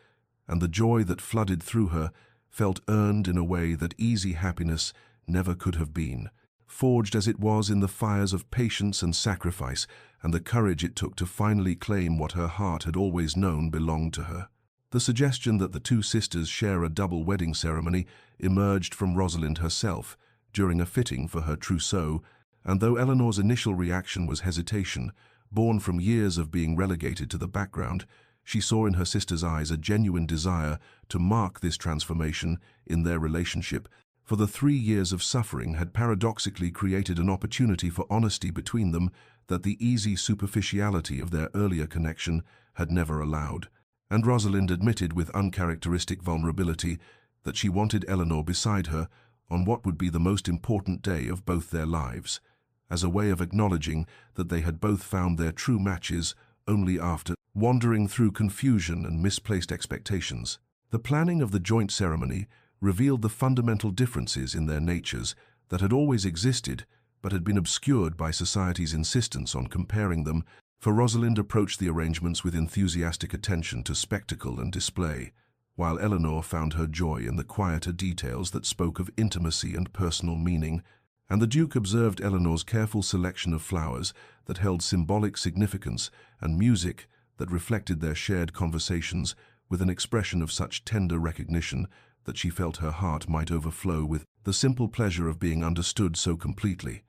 Speaker 1: and the joy that flooded through her felt earned in a way that easy happiness never could have been, forged as it was in the fires of patience and sacrifice and the courage it took to finally claim what her heart had always known belonged to her. The suggestion that the two sisters share a double wedding ceremony emerged from Rosalind herself during a fitting for her trousseau, and though Eleanor's initial reaction was hesitation, born from years of being relegated to the background, she saw in her sister's eyes a genuine desire to mark this transformation in their relationship, for the 3 years of suffering had paradoxically created an opportunity for honesty between them that the easy superficiality of their earlier connection had never allowed. And Rosalind admitted with uncharacteristic vulnerability that she wanted Eleanor beside her on what would be the most important day of both their lives, as a way of acknowledging that they had both found their true matches only after wandering through confusion and misplaced expectations. The planning of the joint ceremony revealed the fundamental differences in their natures that had always existed but had been obscured by society's insistence on comparing them, for Rosalind approached the arrangements with enthusiastic attention to spectacle and display, while Eleanor found her joy in the quieter details that spoke of intimacy and personal meaning, and the Duke observed Eleanor's careful selection of flowers that held symbolic significance and music that reflected their shared conversations with an expression of such tender recognition that she felt her heart might overflow with the simple pleasure of being understood so completely.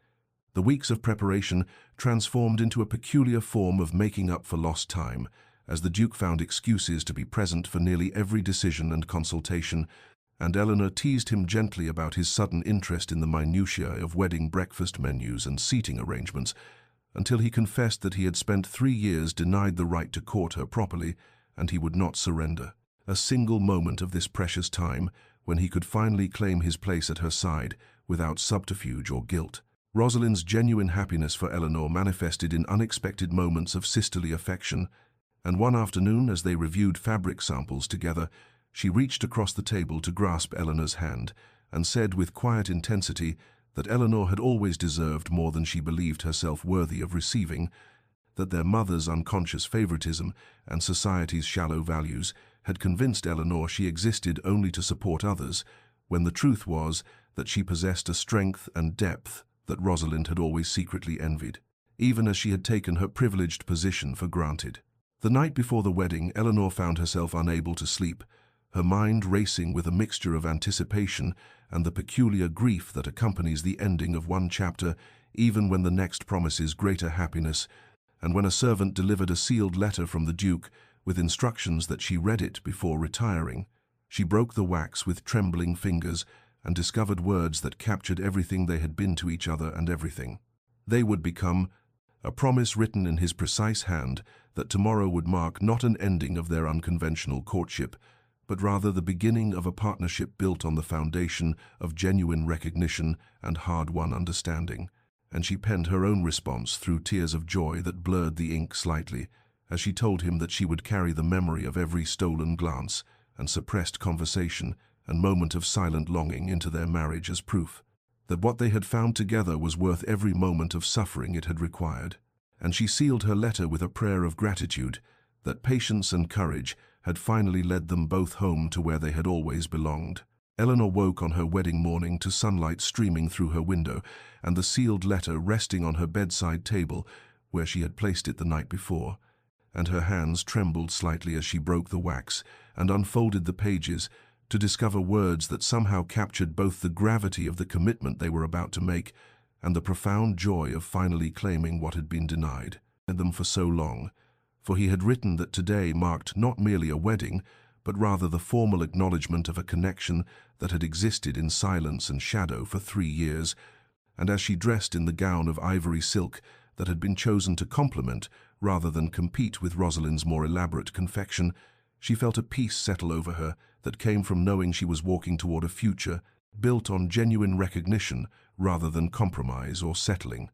Speaker 1: The weeks of preparation transformed into a peculiar form of making up for lost time, as the Duke found excuses to be present for nearly every decision and consultation, and Eleanor teased him gently about his sudden interest in the minutiae of wedding breakfast menus and seating arrangements, until he confessed that he had spent 3 years denied the right to court her properly, and he would not surrender a single moment of this precious time when he could finally claim his place at her side without subterfuge or guilt. Rosalind's genuine happiness for Eleanor manifested in unexpected moments of sisterly affection, and one afternoon, as they reviewed fabric samples together, she reached across the table to grasp Eleanor's hand and said with quiet intensity that Eleanor had always deserved more than she believed herself worthy of receiving, that their mother's unconscious favoritism and society's shallow values had convinced Eleanor she existed only to support others, when the truth was that she possessed a strength and depth that Rosalind had always secretly envied, even as she had taken her privileged position for granted. The night before the wedding, Eleanor found herself unable to sleep, her mind racing with a mixture of anticipation and the peculiar grief that accompanies the ending of one chapter, even when the next promises greater happiness, and when a servant delivered a sealed letter from the Duke with instructions that she read it before retiring. She broke the wax with trembling fingers and discovered words that captured everything they had been to each other and everything they would become, a promise written in his precise hand that tomorrow would mark not an ending of their unconventional courtship, but rather the beginning of a partnership built on the foundation of genuine recognition and hard-won understanding. And she penned her own response through tears of joy that blurred the ink slightly, as she told him that she would carry the memory of every stolen glance and suppressed conversation and moment of silent longing into their marriage as proof that what they had found together was worth every moment of suffering it had required. And she sealed her letter with a prayer of gratitude that patience and courage had finally led them both home to where they had always belonged. Eleanor woke on her wedding morning to sunlight streaming through her window and the sealed letter resting on her bedside table where she had placed it the night before, and her hands trembled slightly as she broke the wax and unfolded the pages to discover words that somehow captured both the gravity of the commitment they were about to make and the profound joy of finally claiming what had been denied them for so long. For he had written that today marked not merely a wedding, but rather the formal acknowledgement of a connection that had existed in silence and shadow for 3 years, and as she dressed in the gown of ivory silk that had been chosen to complement rather than compete with Rosalind's more elaborate confection, she felt a peace settle over her that came from knowing she was walking toward a future built on genuine recognition rather than compromise or settling.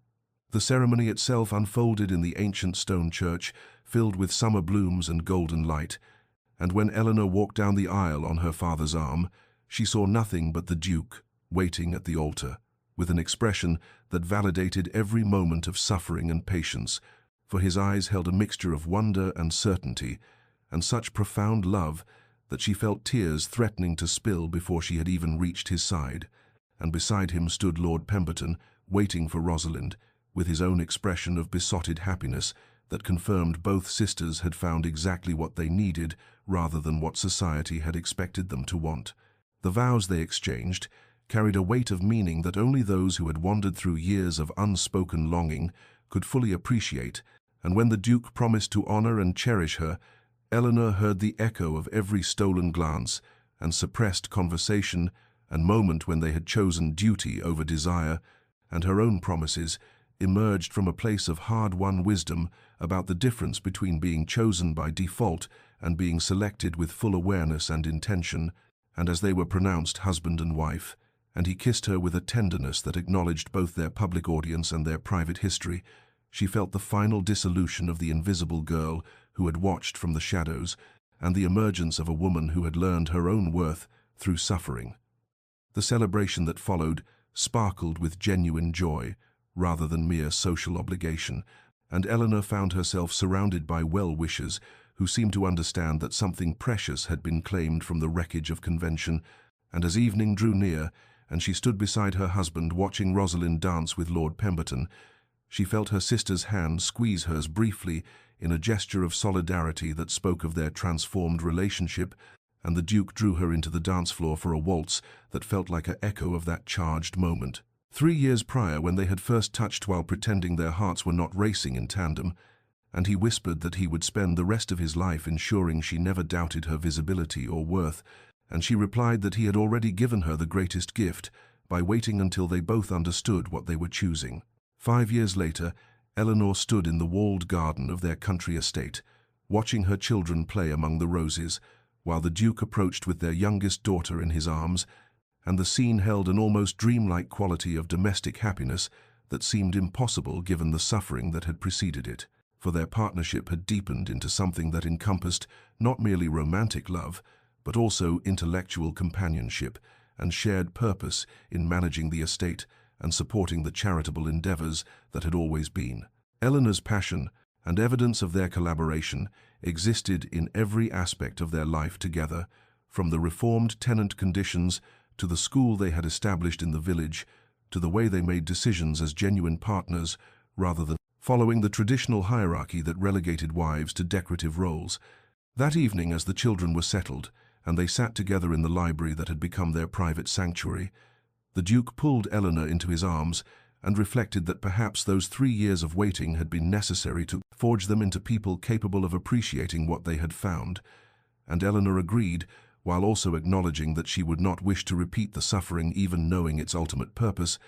Speaker 1: The ceremony itself unfolded in the ancient stone church, filled with summer blooms and golden light, and when Eleanor walked down the aisle on her father's arm, she saw nothing but the Duke waiting at the altar, with an expression that validated every moment of suffering and patience, for his eyes held a mixture of wonder and certainty, and such profound love that she felt tears threatening to spill before she had even reached his side. And beside him stood Lord Pemberton, waiting for Rosalind, with his own expression of besotted happiness that confirmed both sisters had found exactly what they needed rather than what society had expected them to want. The vows they exchanged carried a weight of meaning that only those who had wandered through years of unspoken longing could fully appreciate, and when the Duke promised to honor and cherish her, Eleanor heard the echo of every stolen glance and suppressed conversation and moment when they had chosen duty over desire, and her own promises emerged from a place of hard-won wisdom about the difference between being chosen by default and being selected with full awareness and intention. and as they were pronounced husband and wife, and he kissed her with a tenderness that acknowledged both their public audience and their private history, she felt the final dissolution of the invisible girl who had watched from the shadows, and the emergence of a woman who had learned her own worth through suffering. The celebration that followed sparkled with genuine joy, rather than mere social obligation, and Eleanor found herself surrounded by well-wishers who seemed to understand that something precious had been claimed from the wreckage of convention. And as evening drew near, and she stood beside her husband watching Rosalind dance with Lord Pemberton, she felt her sister's hand squeeze hers briefly in a gesture of solidarity that spoke of their transformed relationship, and the Duke drew her into the dance floor for a waltz that felt like an echo of that charged moment. 3 years prior, when they had first touched while pretending their hearts were not racing in tandem, and he whispered that he would spend the rest of his life ensuring she never doubted her visibility or worth, and she replied that he had already given her the greatest gift by waiting until they both understood what they were choosing. 5 years later, Eleanor stood in the walled garden of their country estate, watching her children play among the roses, while the Duke approached with their youngest daughter in his arms, and the scene held an almost dreamlike quality of domestic happiness that seemed impossible given the suffering that had preceded it. For their partnership had deepened into something that encompassed not merely romantic love, but also intellectual companionship and shared purpose in managing the estate and supporting the charitable endeavors that had always been. Eleanor's passion and evidence of their collaboration existed in every aspect of their life together, from the reformed tenant conditions to the school they had established in the village, to the way they made decisions as genuine partners rather than following the traditional hierarchy that relegated wives to decorative roles. That evening, as the children were settled, and they sat together in the library that had become their private sanctuary, the Duke pulled Eleanor into his arms and reflected that perhaps those 3 years of waiting had been necessary to forge them into people capable of appreciating what they had found. And Eleanor agreed, while also acknowledging that she would not wish to repeat the suffering even knowing its ultimate purpose,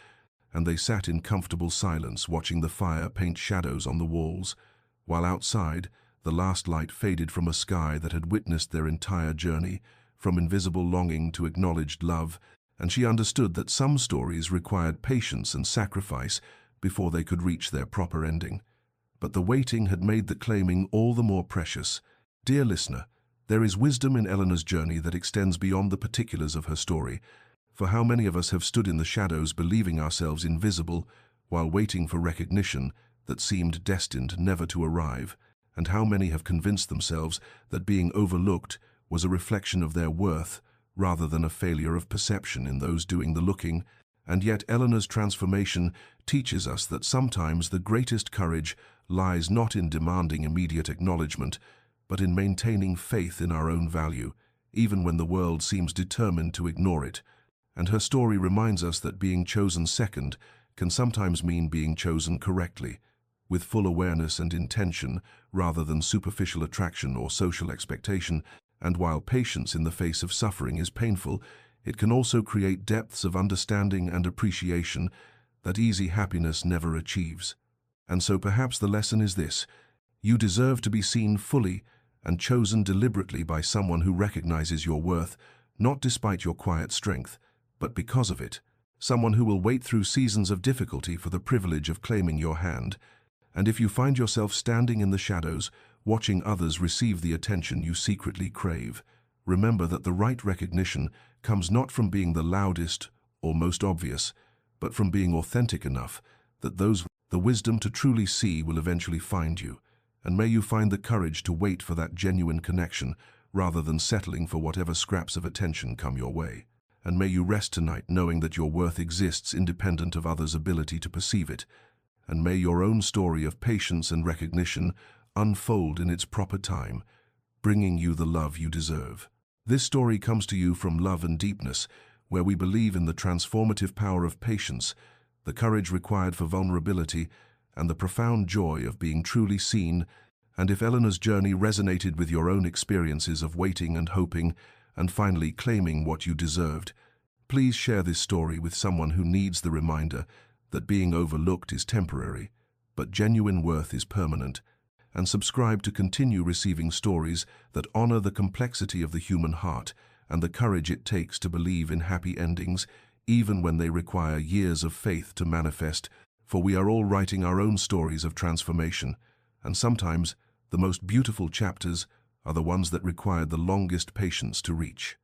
Speaker 1: and they sat in comfortable silence watching the fire paint shadows on the walls, while outside, the last light faded from a sky that had witnessed their entire journey, from invisible longing to acknowledged love, and she understood that some stories required patience and sacrifice before they could reach their proper ending. But the waiting had made the claiming all the more precious. Dear listener, there is wisdom in Eleanor's journey that extends beyond the particulars of her story. For how many of us have stood in the shadows believing ourselves invisible while waiting for recognition that seemed destined never to arrive, and how many have convinced themselves that being overlooked was a reflection of their worth rather than a failure of perception in those doing the looking. And yet Eleanor's transformation teaches us that sometimes the greatest courage lies not in demanding immediate acknowledgement, but in maintaining faith in our own value, even when the world seems determined to ignore it. And her story reminds us that being chosen second can sometimes mean being chosen correctly, with full awareness and intention rather than superficial attraction or social expectation. And while patience in the face of suffering is painful, it can also create depths of understanding and appreciation that easy happiness never achieves. And so perhaps the lesson is this: you deserve to be seen fully and chosen deliberately by someone who recognizes your worth, not despite your quiet strength, but because of it. Someone who will wait through seasons of difficulty for the privilege of claiming your hand. And if you find yourself standing in the shadows, watching others receive the attention you secretly crave, remember that the right recognition comes not from being the loudest or most obvious, but from being authentic enough that those the wisdom to truly see will eventually find you. And may you find the courage to wait for that genuine connection rather than settling for whatever scraps of attention come your way. And may you rest tonight knowing that your worth exists independent of others' ability to perceive it. And may your own story of patience and recognition unfold in its proper time, bringing you the love you deserve. This story comes to you from Love and Deepness, where we believe in the transformative power of patience, the courage required for vulnerability, and the profound joy of being truly seen. And if Eleanor's journey resonated with your own experiences of waiting and hoping, and finally claiming what you deserved, please share this story with someone who needs the reminder that being overlooked is temporary, but genuine worth is permanent. And subscribe to continue receiving stories that honor the complexity of the human heart and the courage it takes to believe in happy endings, even when they require years of faith to manifest, for we are all writing our own stories of transformation, and sometimes the most beautiful chapters are the ones that required the longest patience to reach.